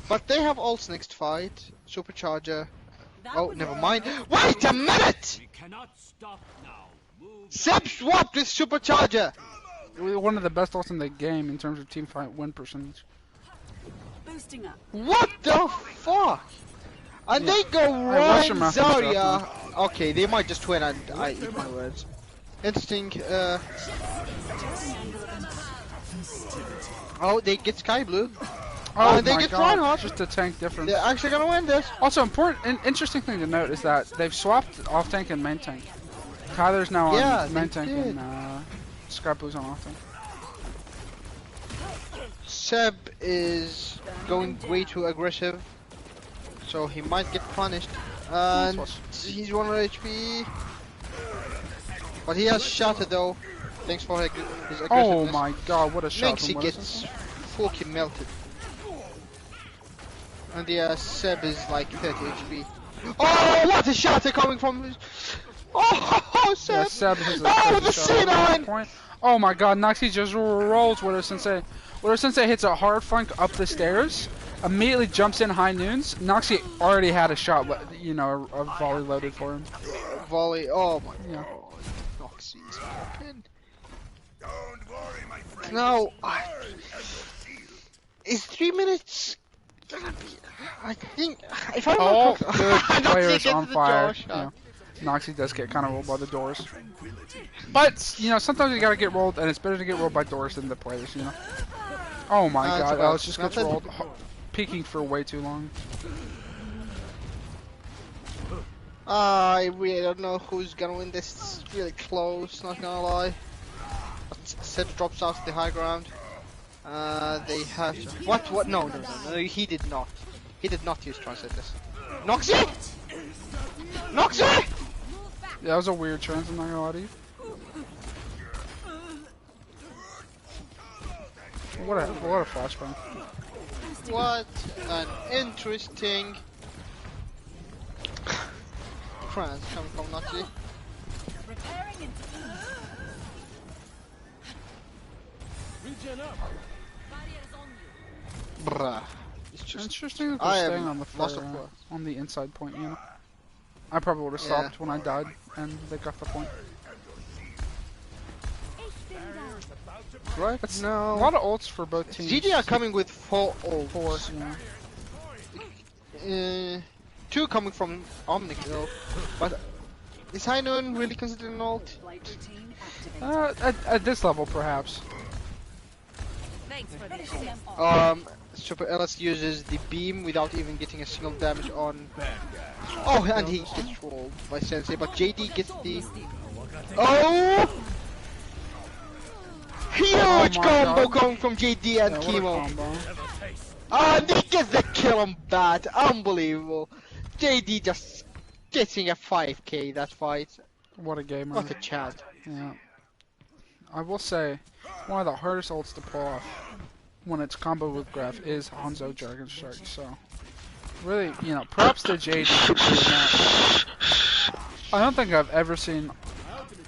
Speaker 2: But they have ults next fight. Supercharger. Oh, never mind. Wait a minute! Seb swapped with Supercharger!
Speaker 1: One of the best ults in the game in terms of team fight win percentage.
Speaker 3: Boosting up.
Speaker 2: What the fuck? And they go right Zarya. Okay, they might just win and I eat my words. Interesting. Oh, they get Sky Blue.
Speaker 1: Oh,
Speaker 2: they
Speaker 1: my
Speaker 2: get
Speaker 1: God.
Speaker 2: Reinhardt.
Speaker 1: Just a tank difference.
Speaker 2: They're actually gonna win this.
Speaker 1: Also, interesting thing to note is that they've swapped off tank and main tank. Kyler's now on main tank and Sky Blue's on off tank.
Speaker 2: Seb is going way too aggressive, so he might get punished. And he's 100 HP. But he has shattered though. Thanks for his aggressiveness.
Speaker 1: Oh my God, what a shot!
Speaker 2: Minxie gets fucking melted. And Seb is like 30 HP. Oh, what a shatter coming from his... Oh, Seb!
Speaker 1: Yeah, Seb has
Speaker 2: oh, the C9!
Speaker 1: Oh my God, Noxie just rolls with her Sensei. When her Sensei hits a hard flank up the stairs, immediately jumps in high noons. Noxie already had a shot, you know, a volley loaded for him.
Speaker 2: Volley, oh my
Speaker 1: God.
Speaker 2: Noxie's fucking... Now, is 3 minutes gonna be... I think... If I'm
Speaker 1: all
Speaker 2: not
Speaker 1: good players on fire. Yeah. Noxie does get kind of rolled by the doors. But, you know, sometimes you gotta get rolled, and it's better to get rolled by doors than the players, you know. Oh my God, Alice just gets rolled, peeking for way too long.
Speaker 2: I really don't know who's gonna win this. It's really close, not gonna lie. Seb drops out the high ground. They have to... What? No, he did not. He did not use Transcendence. Noxie! Noxie!
Speaker 1: Yeah, that was a weird trans, I'm not gonna lie to you. What a flashbang.
Speaker 2: What an interesting trans coming from Noxie. Bruh. It's just
Speaker 1: interesting that they're staying on the on the inside point, you know. I probably would have stopped when I died, and they got the point.
Speaker 2: Right? No.
Speaker 1: A lot of ults for both teams.
Speaker 2: GG are coming with 4 ults.
Speaker 1: 4, yeah.
Speaker 2: 2 coming from Omnic though. But is High Noon really considered an ult?
Speaker 1: At this level, perhaps.
Speaker 2: Super Ellis uses the beam without even getting a single damage on. Oh, and he gets rolled by Sensei, but JD gets the. Oh! Huge combo coming from JD and Chemo. And he gets the kill on Bat. Unbelievable. JD just getting a 5k that fight.
Speaker 1: What a gamer.
Speaker 2: What a chat.
Speaker 1: Yeah. I will say, one of the hardest ults to pull off when it's combo with Graph is Hanzo Dragon Strike, so really, you know, props to JD for doing that. I don't think I've ever seen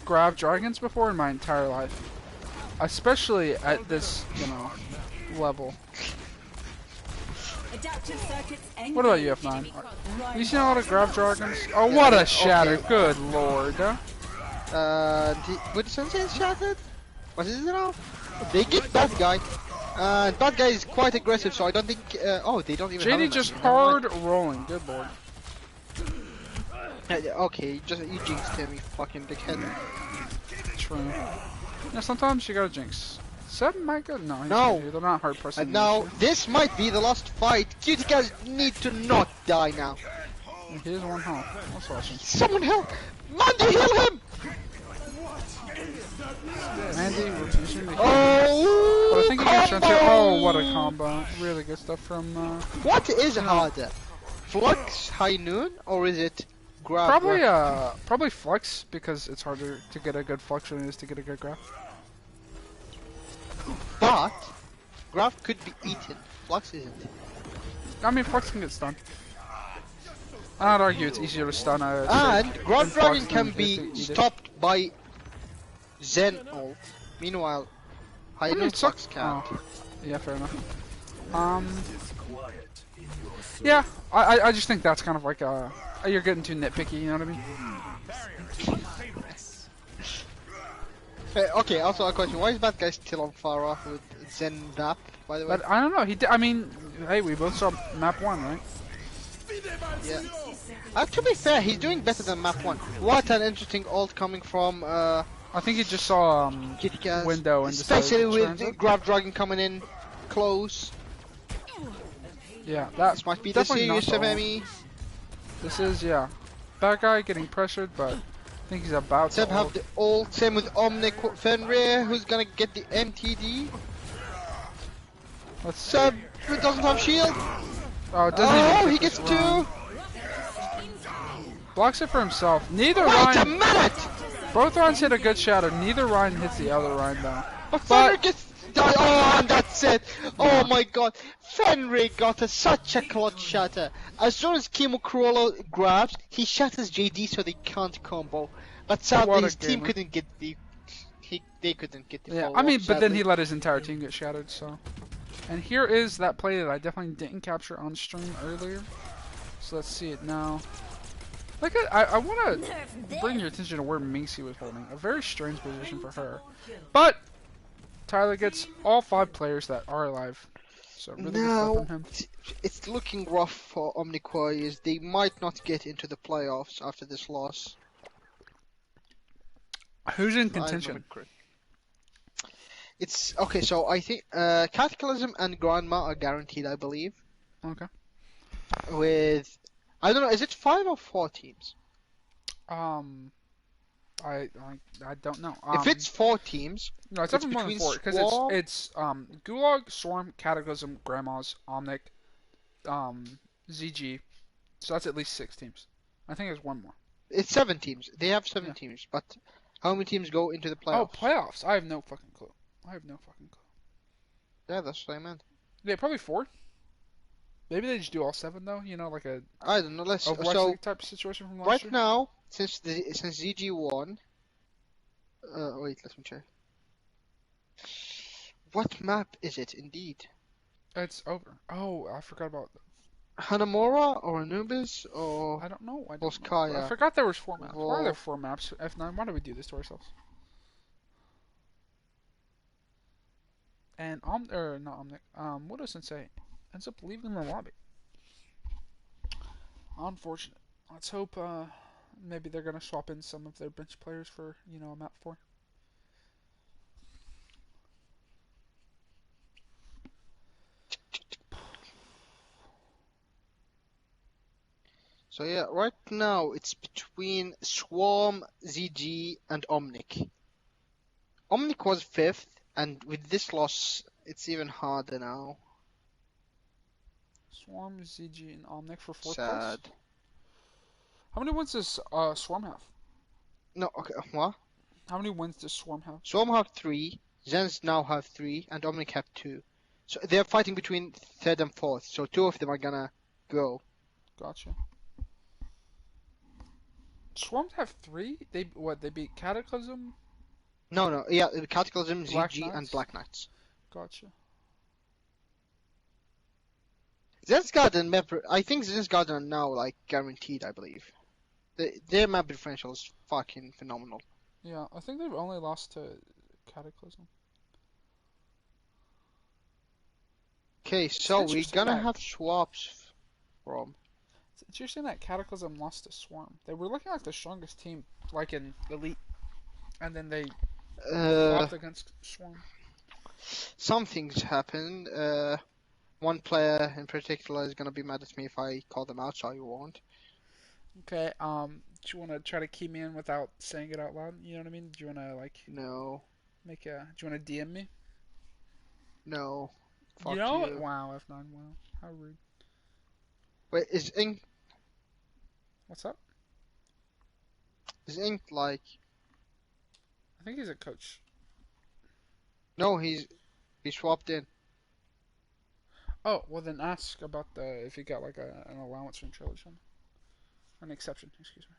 Speaker 1: Graph Dragons before in my entire life. Especially at this, you know, level. What about you, F9? You seen a lot of Graph Dragons? Oh, what a shatter, good lord.
Speaker 2: Would Sensei shattered? What is it now? They get Bad Guy. Bad Guy is quite aggressive, so I don't think... oh, they don't even have
Speaker 1: JD just hard rolling, good lord.
Speaker 2: Okay, you jinxed him, you fucking dickhead.
Speaker 1: True. Yeah, sometimes you gotta jinx. 7 might go? No, they're not hard pressing.
Speaker 2: And now, this might be the last fight. Cutie guys need to not die now.
Speaker 1: He is one health. That's awesome.
Speaker 2: Someone help! Mandy, heal him!
Speaker 1: Mandy refusing to heal.
Speaker 2: Oh!
Speaker 1: But I think he gets
Speaker 2: combo!
Speaker 1: transfer. Oh, what a combo. Really good stuff from,
Speaker 2: What is harder? Flux High Noon, or is it grab?
Speaker 1: Probably Flex, because it's harder to get a good Flex than it is to get a good grab.
Speaker 2: But grab could be eaten. Flux isn't.
Speaker 1: I mean, Flex can get stunned. I'd argue it's easier to stun a
Speaker 2: And Grab
Speaker 1: than
Speaker 2: Dragon
Speaker 1: Flux
Speaker 2: can
Speaker 1: than
Speaker 2: be
Speaker 1: to eat it.
Speaker 2: stopped by Zen ult. Meanwhile, High Noon Flux can't.
Speaker 1: Oh. Yeah, fair enough. Yeah, I just think that's kind of like you're getting too nitpicky, you know what I mean?
Speaker 2: Okay, also a question. Why is that guy still on far off with Zen Dap, by the way?
Speaker 1: But I don't know. I mean, hey, we both saw map 1, right?
Speaker 2: Yeah. To be fair, he's doing better than map 1. What an interesting ult coming from
Speaker 1: I think he just saw
Speaker 2: Kitty Cat.
Speaker 1: window and decided
Speaker 2: Especially
Speaker 1: to
Speaker 2: with
Speaker 1: transit.
Speaker 2: Grab Dragon coming in close.
Speaker 1: Yeah, that
Speaker 2: This might be the
Speaker 1: definitely
Speaker 2: serious
Speaker 1: not
Speaker 2: of
Speaker 1: the ult.
Speaker 2: Emmy.
Speaker 1: This is, yeah. Bad guy getting pressured, but I think he's about
Speaker 2: Seb
Speaker 1: to
Speaker 2: have
Speaker 1: ult.
Speaker 2: the ult. Same with Omnic Fenrir, who's gonna get the MTD.
Speaker 1: Let's see.
Speaker 2: Seb doesn't have shield.
Speaker 1: Oh, it doesn't even
Speaker 2: Oh,
Speaker 1: take
Speaker 2: he
Speaker 1: this
Speaker 2: gets
Speaker 1: round.
Speaker 2: 2.
Speaker 1: Blocks it for himself. Neither
Speaker 2: Wait a
Speaker 1: Ryan,
Speaker 2: minute!
Speaker 1: both Ryans hit a good shadow. Neither Ryan hits the other Ryan though.
Speaker 2: But Fenrir gets... Oh, and that's it! Oh my god. Fenrir got such a clutch shatter. As soon as Kimo Cruella grabs, he shatters JD so they can't combo. But sadly
Speaker 1: What a
Speaker 2: his team
Speaker 1: gamer.
Speaker 2: couldn't get the... They couldn't get the
Speaker 1: Yeah,
Speaker 2: follow
Speaker 1: I mean,
Speaker 2: up,
Speaker 1: but then he
Speaker 2: sadly.
Speaker 1: let his entire team get shattered, so. And here is that play that I definitely didn't capture on stream earlier. So let's see it now. Like, I want to bring your attention to where Minxie was holding. A very strange position for her. But Tyler gets all 5 players that are alive. So really good stuff
Speaker 2: Now,
Speaker 1: from him.
Speaker 2: it's looking rough for Omnic Warriors. They might not get into the playoffs after this loss.
Speaker 1: Who's in
Speaker 2: I'm
Speaker 1: contention?
Speaker 2: not correct. It's okay. So I think Cataclysm and Grandma are guaranteed, I believe.
Speaker 1: Okay.
Speaker 2: With I don't know, is it 5 or 4 teams?
Speaker 1: I don't know.
Speaker 2: If it's 4 teams,
Speaker 1: no, it's
Speaker 2: it's
Speaker 1: definitely more than
Speaker 2: between
Speaker 1: 4 because
Speaker 2: Swarm-
Speaker 1: it's Gulag, Swarm, Cataclysm, Grandma's, Omnic, ZG. So that's at least 6 teams. I think there's one more.
Speaker 2: it's 7 teams. They have 7
Speaker 1: Yeah.
Speaker 2: teams, but how many teams go into the
Speaker 1: Oh,
Speaker 2: playoffs?
Speaker 1: playoffs! I have no fucking clue.
Speaker 2: Yeah, that's what I meant.
Speaker 1: Yeah, probably 4. Maybe they just do all 7 though. You know, like a
Speaker 2: I don't know. Let's
Speaker 1: Overwatch
Speaker 2: so
Speaker 1: League type situation from last
Speaker 2: right
Speaker 1: year.
Speaker 2: now, since ZG won. Wait, let me check. What map is it? Indeed,
Speaker 1: It's over. Oh, I forgot about.
Speaker 2: Hanamura or Anubis or
Speaker 1: I don't know. I
Speaker 2: Volskaya.
Speaker 1: forgot there was 4 maps. Why are
Speaker 2: Vol-
Speaker 1: there 4 maps? F9. Why do we do this to ourselves? And not Omnic. What does Sensei ends up leaving the lobby? Unfortunate. Let's hope maybe they're gonna swap in some of their bench players for a map 4.
Speaker 2: So yeah, right now it's between Swarm, ZG, and Omnic. Omnic was 5th, and with this loss, it's even harder now.
Speaker 1: Swarm, ZG, and Omnic for 4th place.
Speaker 2: Sad.
Speaker 1: How many wins does Swarm have?
Speaker 2: No, okay, what?
Speaker 1: How many wins does Swarm have?
Speaker 2: Swarm have 3, Zens now have 3, and Omnic have 2. So they're fighting between 3rd and 4th, so 2 of them are gonna go.
Speaker 1: Gotcha. Swarms have 3? They beat Cataclysm?
Speaker 2: No, yeah, Cataclysm,
Speaker 1: Black
Speaker 2: ZG, and
Speaker 1: Knights?
Speaker 2: Black Knights.
Speaker 1: Gotcha.
Speaker 2: Zensgard and map, I think Zensgard are now like guaranteed, I believe. Their map differential is fucking phenomenal.
Speaker 1: Yeah, I think they've only lost to Cataclysm.
Speaker 2: Okay, so we're
Speaker 1: interesting
Speaker 2: gonna
Speaker 1: that-
Speaker 2: have swaps from.
Speaker 1: It's interesting that Cataclysm lost to Swarm. They were looking like the strongest team, like in Elite, and then they lost against Swarm.
Speaker 2: Some things happened. One player in particular is gonna be mad at me if I call them out, so I won't.
Speaker 1: Okay. Do you want to try to key me in without saying it out loud? You know what I mean? Do you want to like
Speaker 2: No.
Speaker 1: make a? Do you want to DM me?
Speaker 2: No.
Speaker 1: You
Speaker 2: Fuck
Speaker 1: know?
Speaker 2: you.
Speaker 1: Wow, F9. Wow, how rude.
Speaker 2: Wait,
Speaker 1: What's up?
Speaker 2: is Ink like?
Speaker 1: I think he's a coach.
Speaker 2: No, he swapped in.
Speaker 1: Oh, well then ask about the if he got like an allowance from Trill or something. An exception, excuse me.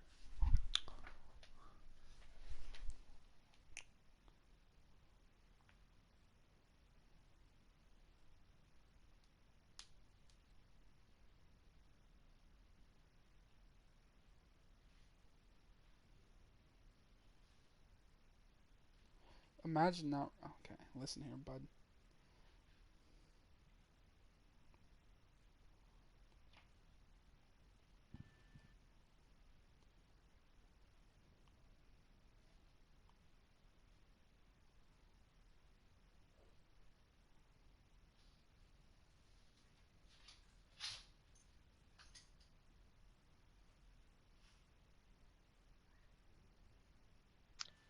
Speaker 1: Imagine now. Okay, listen here, bud.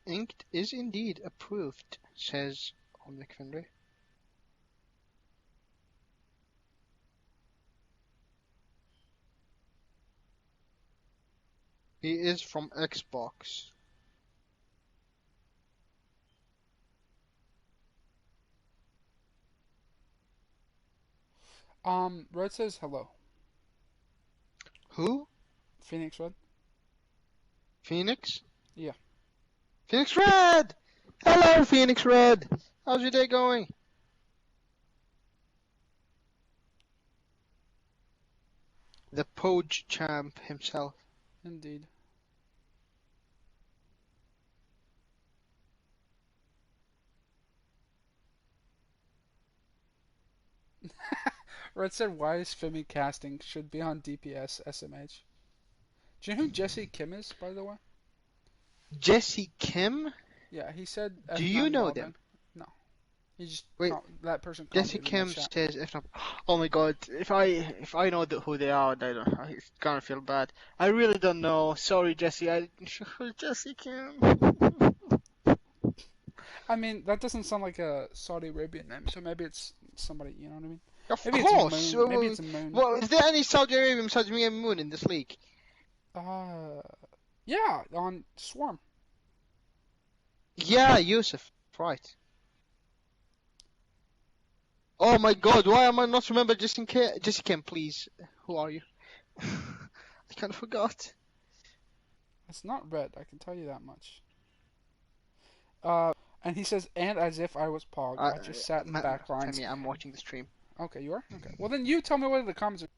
Speaker 2: Inked is indeed approved, says Omnic Fenrir. He is from Xbox.
Speaker 1: Red says hello.
Speaker 2: Who?
Speaker 1: Phoenix Red.
Speaker 2: Phoenix?
Speaker 1: Yeah.
Speaker 2: Phoenix Red! Hello, Phoenix Red! How's your day going? The Poge champ himself.
Speaker 1: Indeed. Red said, "Why is Fimi casting? Should be on DPS SMH." Do you know who Jesse Kim is, by the way?
Speaker 2: Jesse Kim?
Speaker 1: Yeah, he said
Speaker 2: Do you
Speaker 1: F9
Speaker 2: know them?
Speaker 1: Wilding. No, he just
Speaker 2: Wait,
Speaker 1: that person
Speaker 2: Jesse
Speaker 1: commented in the
Speaker 2: Kim
Speaker 1: chat.
Speaker 2: says if not. Oh my god, if I know who they are, it's gonna feel bad. I really don't know. Sorry, Jesse. Jesse Kim.
Speaker 1: I mean, that doesn't sound like a Saudi Arabian name, so maybe it's somebody. You know what I mean?
Speaker 2: Of
Speaker 1: Maybe it's
Speaker 2: course.
Speaker 1: Moon. Maybe it's a Moon.
Speaker 2: Well, is there any Saudi Arabian besides me and Moon in this league?
Speaker 1: Uh, yeah, on Swarm.
Speaker 2: Yeah, Yusuf. Right. Oh my god, why am I not remember Jesse Kim, please? Who are you? I kind of forgot.
Speaker 1: It's not red, I can tell you that much. And he says, and as if I was Pog, I just sat in the back lines.
Speaker 2: Femi, I'm watching the stream.
Speaker 1: Okay, you are? Okay. Well, then you tell me what the comments are.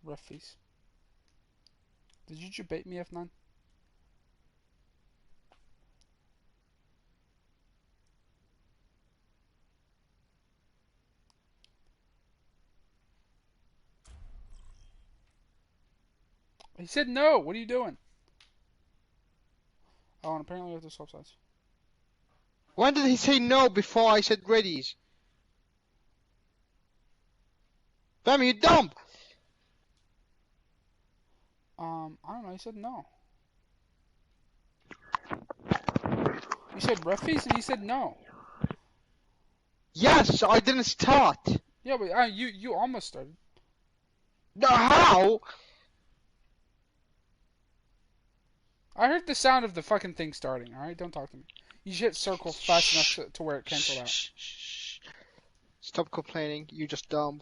Speaker 1: Refies. Did you debate me, F9? He said no! What are you doing? Oh, and apparently we have to swap sides.
Speaker 2: When did he say no before I said readies? Femi, you dumb!
Speaker 1: I don't know, he said no. You said refies and he said no.
Speaker 2: Yes, I didn't start.
Speaker 1: Yeah, but you almost started.
Speaker 2: No, how?
Speaker 1: I heard the sound of the fucking thing starting, alright? Don't talk to me. You should hit circle fast enough to where it cancels out.
Speaker 2: Stop complaining, you just dumb.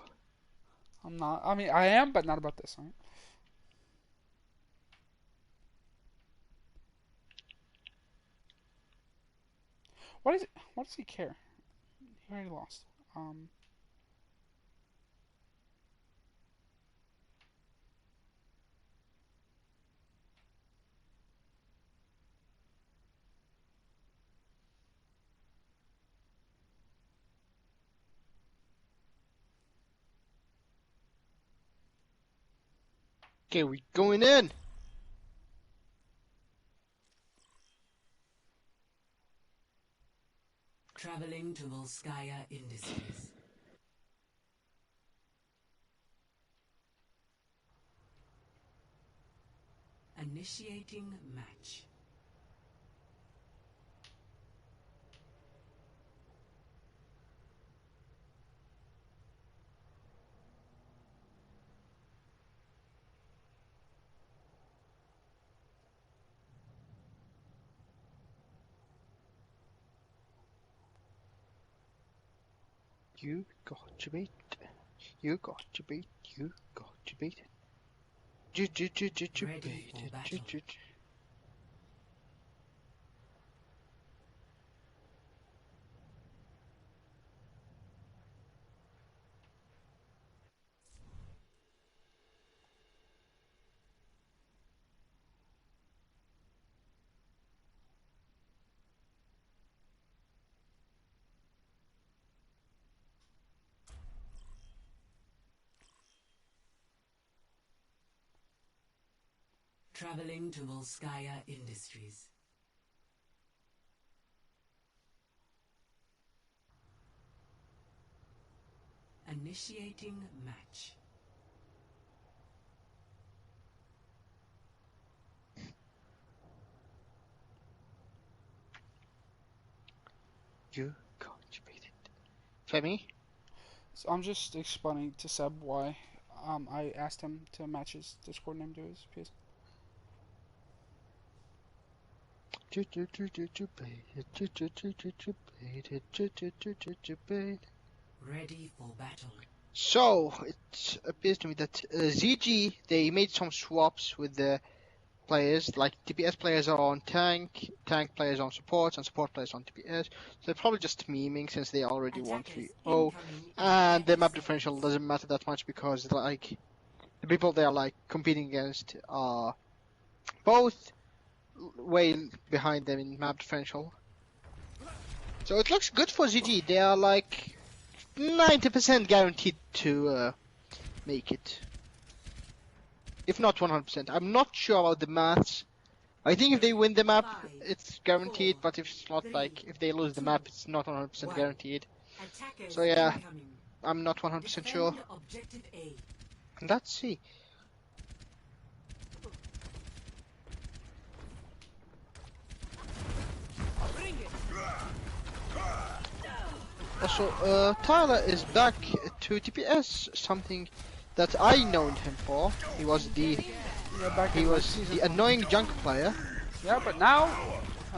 Speaker 1: I'm not. I mean, I am, but not about this, alright? What does he care? He already lost.
Speaker 2: Okay, we going in.
Speaker 6: Traveling to Volskaya Industries. Initiating match.
Speaker 2: You got your bait. You got your bait. You got your bait.
Speaker 6: Ready for battle. Traveling to Volskaya Industries. Initiating match.
Speaker 2: You got your bait. Femi?
Speaker 1: So I'm just explaining to Seb why I asked him to match his Discord name to his PS.
Speaker 6: Ready for battle.
Speaker 2: So, it appears to me that ZG, they made some swaps with the players, like DPS players are on tank, tank players on support, and support players on DPS. So they're probably just memeing since they already won
Speaker 6: Attackers
Speaker 2: 3-0,
Speaker 6: incoming in
Speaker 2: and the
Speaker 6: 30
Speaker 2: map differential
Speaker 6: seconds.
Speaker 2: doesn't matter that much because like the people they are like competing against are both way behind them in map differential. So it looks good for ZG. They are like 90% guaranteed to make it. If not 100%. I'm not sure about the maths. I think if they win the map, it's guaranteed, but if it's not like, if they lose the map, it's not 100% guaranteed.
Speaker 6: Attackers
Speaker 2: So yeah,
Speaker 6: incoming.
Speaker 2: I'm not 100% sure.
Speaker 6: Defend objective A.
Speaker 2: Let's see. Also, Tyler is back to TPS, something that I known him for. He was the annoying junk player.
Speaker 1: Yeah, but now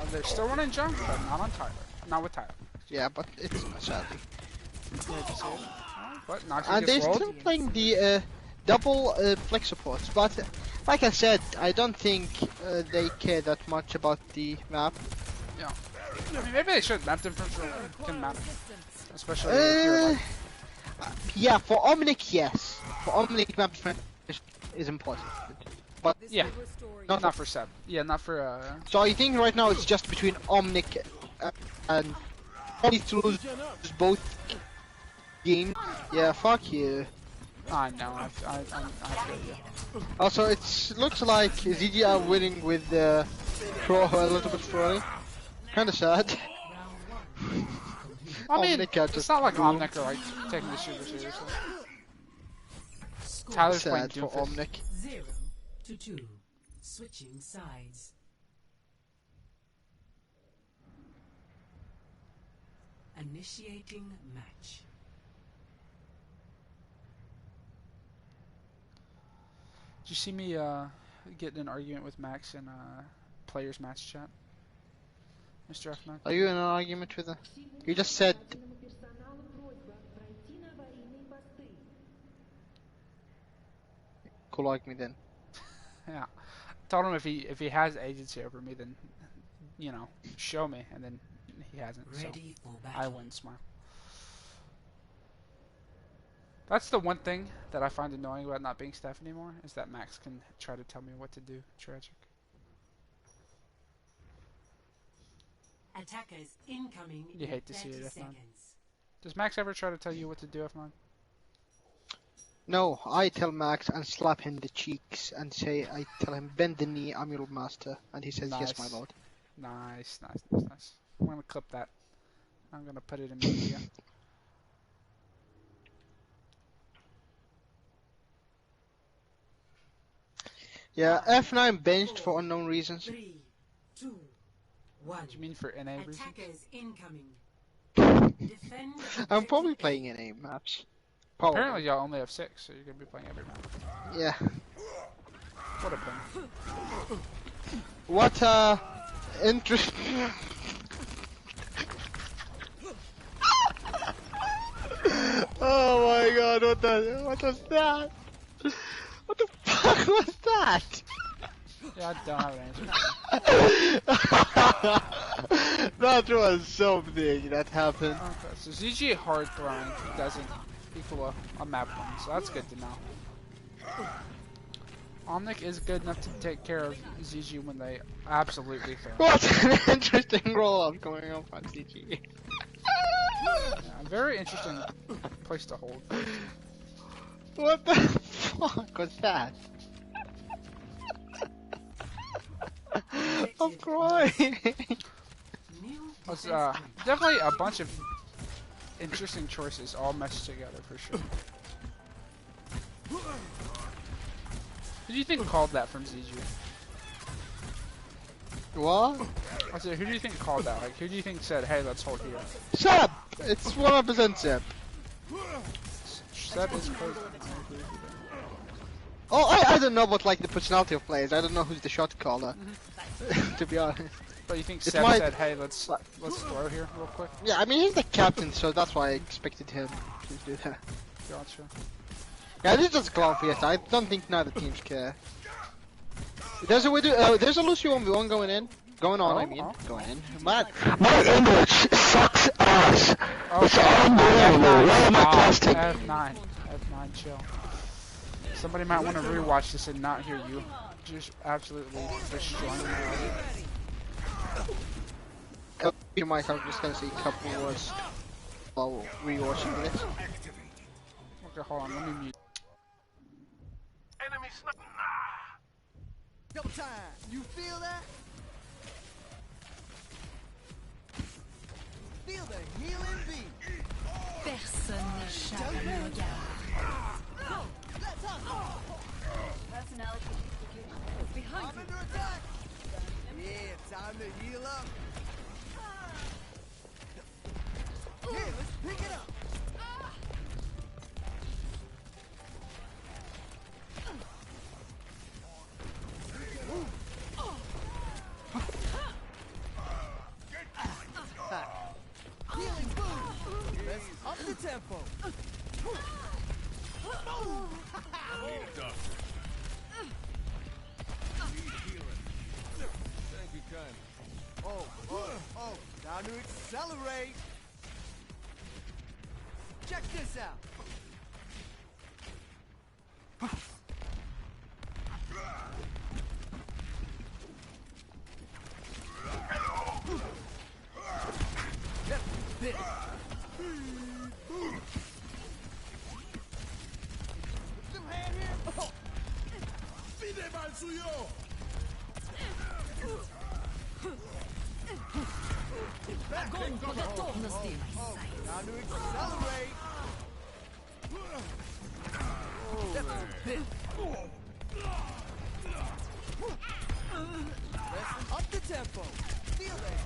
Speaker 1: they're still running junk, but not on Tyler. Not with Tyler.
Speaker 2: Yeah, but it's sadly.
Speaker 1: But now he
Speaker 2: And they're
Speaker 1: gets rolled.
Speaker 2: still playing the double flex supports, but like I said, I don't think they care that much about the map.
Speaker 1: Yeah. I mean, maybe they should map differential. Can matter. Especially if you're like,
Speaker 2: Yeah, for Omnic, yes. For Omnic, map differential is important. But
Speaker 1: yeah, not for Seb. Yeah, not for
Speaker 2: so I think right now it's just between Omnic and Omnic to lose both games. Yeah, fuck you.
Speaker 1: I know. I feel you.
Speaker 2: Also, it looks like ZG are winning with the Crow a little bit early. Kinda sad.
Speaker 1: I mean,
Speaker 2: Omnic are
Speaker 1: it's
Speaker 2: just
Speaker 1: not like
Speaker 2: doomed.
Speaker 1: Omnic are like taking this super seriously. Tyler's playing
Speaker 2: Sad for
Speaker 1: Doomfist.
Speaker 2: Omnic.
Speaker 6: 0-2. Switching sides. Initiating match.
Speaker 1: Did you see me get in an argument with Max in players match chat, Mr. F9?
Speaker 2: Are you in an argument with her? You just said... Cool like me then.
Speaker 1: Yeah. Told him if he has agency over me, then you know, show me, and then he hasn't. So
Speaker 6: Ready for
Speaker 1: I
Speaker 6: battle.
Speaker 1: win. Smile. That's the one thing that I find annoying about not being staff anymore, is that Max can try to tell me what to do. Tragic.
Speaker 6: Attackers incoming
Speaker 1: You
Speaker 6: in
Speaker 1: hate to see
Speaker 6: 30
Speaker 1: it, F9.
Speaker 6: seconds.
Speaker 1: Does Max ever try to tell you what to do, F9?
Speaker 2: No, I tell Max and slap him in the cheeks and I tell him, bend the knee, I'm your master. And he says, yes, my
Speaker 1: Nice.
Speaker 2: lord.
Speaker 1: Nice, nice, nice, nice. I'm gonna clip that. I'm gonna put it in media.
Speaker 2: Yeah, F9 benched for unknown reasons.
Speaker 6: 3, 2, 1.
Speaker 1: What do you mean for NA reasons?
Speaker 6: Attackers incoming. Defend
Speaker 2: I'm probably
Speaker 6: objective
Speaker 2: playing
Speaker 6: A.
Speaker 2: NA maps. Probably.
Speaker 1: Apparently y'all only have 6, so you're gonna be playing every map.
Speaker 2: Yeah.
Speaker 1: What a bummer.
Speaker 2: What interesting. Oh my god, what was that? What the fuck was that?
Speaker 1: Yeah, I don't have an answer.
Speaker 2: That was something that happened.
Speaker 1: Okay, so ZG hard throwing doesn't equal a map one, so that's good to know. Omnic is good enough to take care of ZG when they absolutely throw.
Speaker 2: What an interesting roll-up going on from CG.
Speaker 1: Yeah, very interesting place to hold.
Speaker 2: What the fuck was that? I'm crying.
Speaker 1: It's definitely a bunch of interesting choices all meshed together for sure. Who do you think called that from ZG?
Speaker 2: What?
Speaker 1: I said, who do you think called that? Like, who do you think said, hey, let's hold here?
Speaker 2: Seb! It's 100% Seb.
Speaker 1: Seb is crazy.
Speaker 2: Oh, I don't know about like the personality of players. I don't know who's the shot caller. To be honest.
Speaker 1: But you think
Speaker 2: It
Speaker 1: Seb
Speaker 2: might-
Speaker 1: said, hey, let's throw here real quick?
Speaker 2: Yeah, I mean he's the captain, so that's why I expected him to do that.
Speaker 1: Gotcha.
Speaker 2: Yeah, this is just Clown Fiesta. I don't think neither teams care. There's a Lucio 1v1 going in. Going on, I mean. Going in. My English sucks ass.
Speaker 1: Okay. F9. F9, chill. Somebody might want to rewatch this and not hear you just absolutely destroying the
Speaker 2: You might I'm just gonna say a couple words while rewatching this.
Speaker 1: Okay, hold on, let me mute.
Speaker 7: Enemy sniper.
Speaker 9: Double time. You feel that? Feel the healing beat.
Speaker 3: Personne n'échappe à mon regard.
Speaker 9: Let's hustle.
Speaker 3: Behind
Speaker 9: I'm under attack. Yeah, time to heal up. Here, let's pick it up. Healing boom. Let's up the tempo. Thank you, kind. Oh, time to accelerate. Check this out. Bit. Some hand here. Oh.
Speaker 7: Pide mal suyo.
Speaker 3: Огонь по готовности.
Speaker 9: Time to accelerate. Let's up the tempo. Feel that.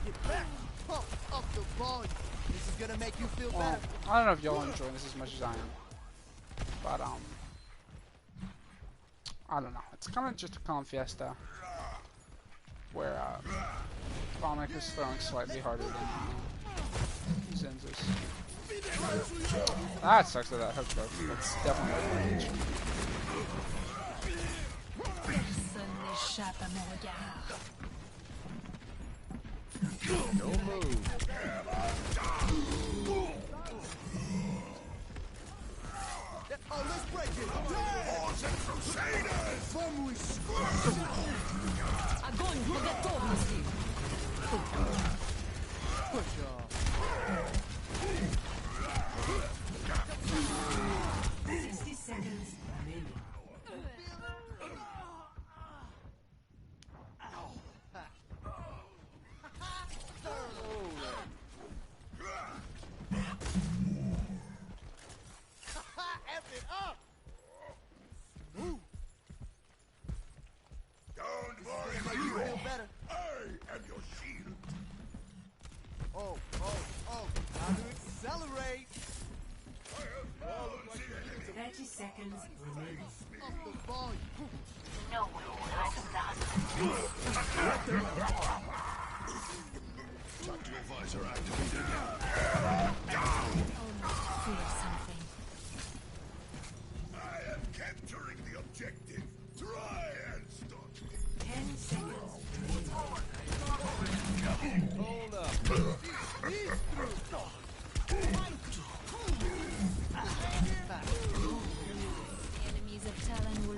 Speaker 9: Get back. Pump up the volume. This is gonna make you feel
Speaker 1: Well,
Speaker 9: better.
Speaker 1: I don't know if y'all enjoy this as much as I am, but I don't know. It's kind of just a calm fiesta where Omnic is throwing slightly harder than Zenzus. That sucks that hook broke. That's definitely a
Speaker 3: Personne n'échappe à mon regard.
Speaker 4: No move.
Speaker 9: Oh, let's break it.
Speaker 3: Огонь по готовности.
Speaker 9: Push off.
Speaker 6: 60 seconds remaining.
Speaker 9: F it up! Ooh,
Speaker 7: Don't worry,
Speaker 9: make
Speaker 7: my
Speaker 9: you feel
Speaker 7: hero.
Speaker 9: better.
Speaker 7: I am your shield.
Speaker 9: Oh, how to accelerate!
Speaker 6: 30 seconds remaining.
Speaker 9: Up the volume.
Speaker 7: Tactical visor activated.
Speaker 3: Feel something.
Speaker 7: I am capturing the objective. Try and stop me.
Speaker 6: 10 seconds remaining.
Speaker 9: Hold up. These through.
Speaker 3: Enemies of Talon will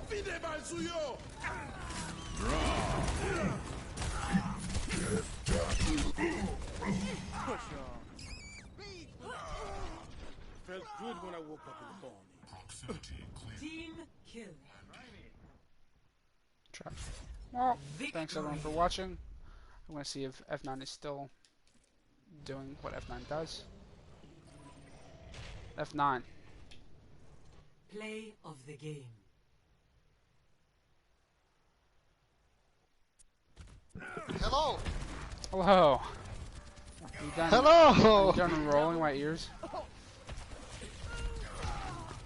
Speaker 7: Vide mal suyo.
Speaker 9: Push off.
Speaker 10: Felt good when I woke up in the morning.
Speaker 6: Team kill.
Speaker 1: Trap. Well, thanks everyone for watching. I'm gonna see if F9 is still doing what F9 does. F9.
Speaker 6: Play of the game.
Speaker 2: Hello!
Speaker 1: Hello. You done,
Speaker 2: Hello!
Speaker 1: you done rolling my ears?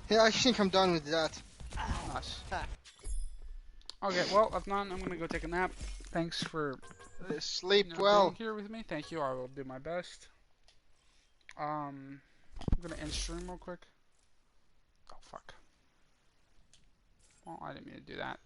Speaker 2: Yeah, I think I'm done with that.
Speaker 1: Nice. Okay, well, F9, I'm gonna go take a nap. Thanks for
Speaker 2: Sleep
Speaker 1: being
Speaker 2: well.
Speaker 1: here with me. Thank you. I will do my best. I'm gonna end stream real quick. Oh fuck. Well, I didn't mean to do that.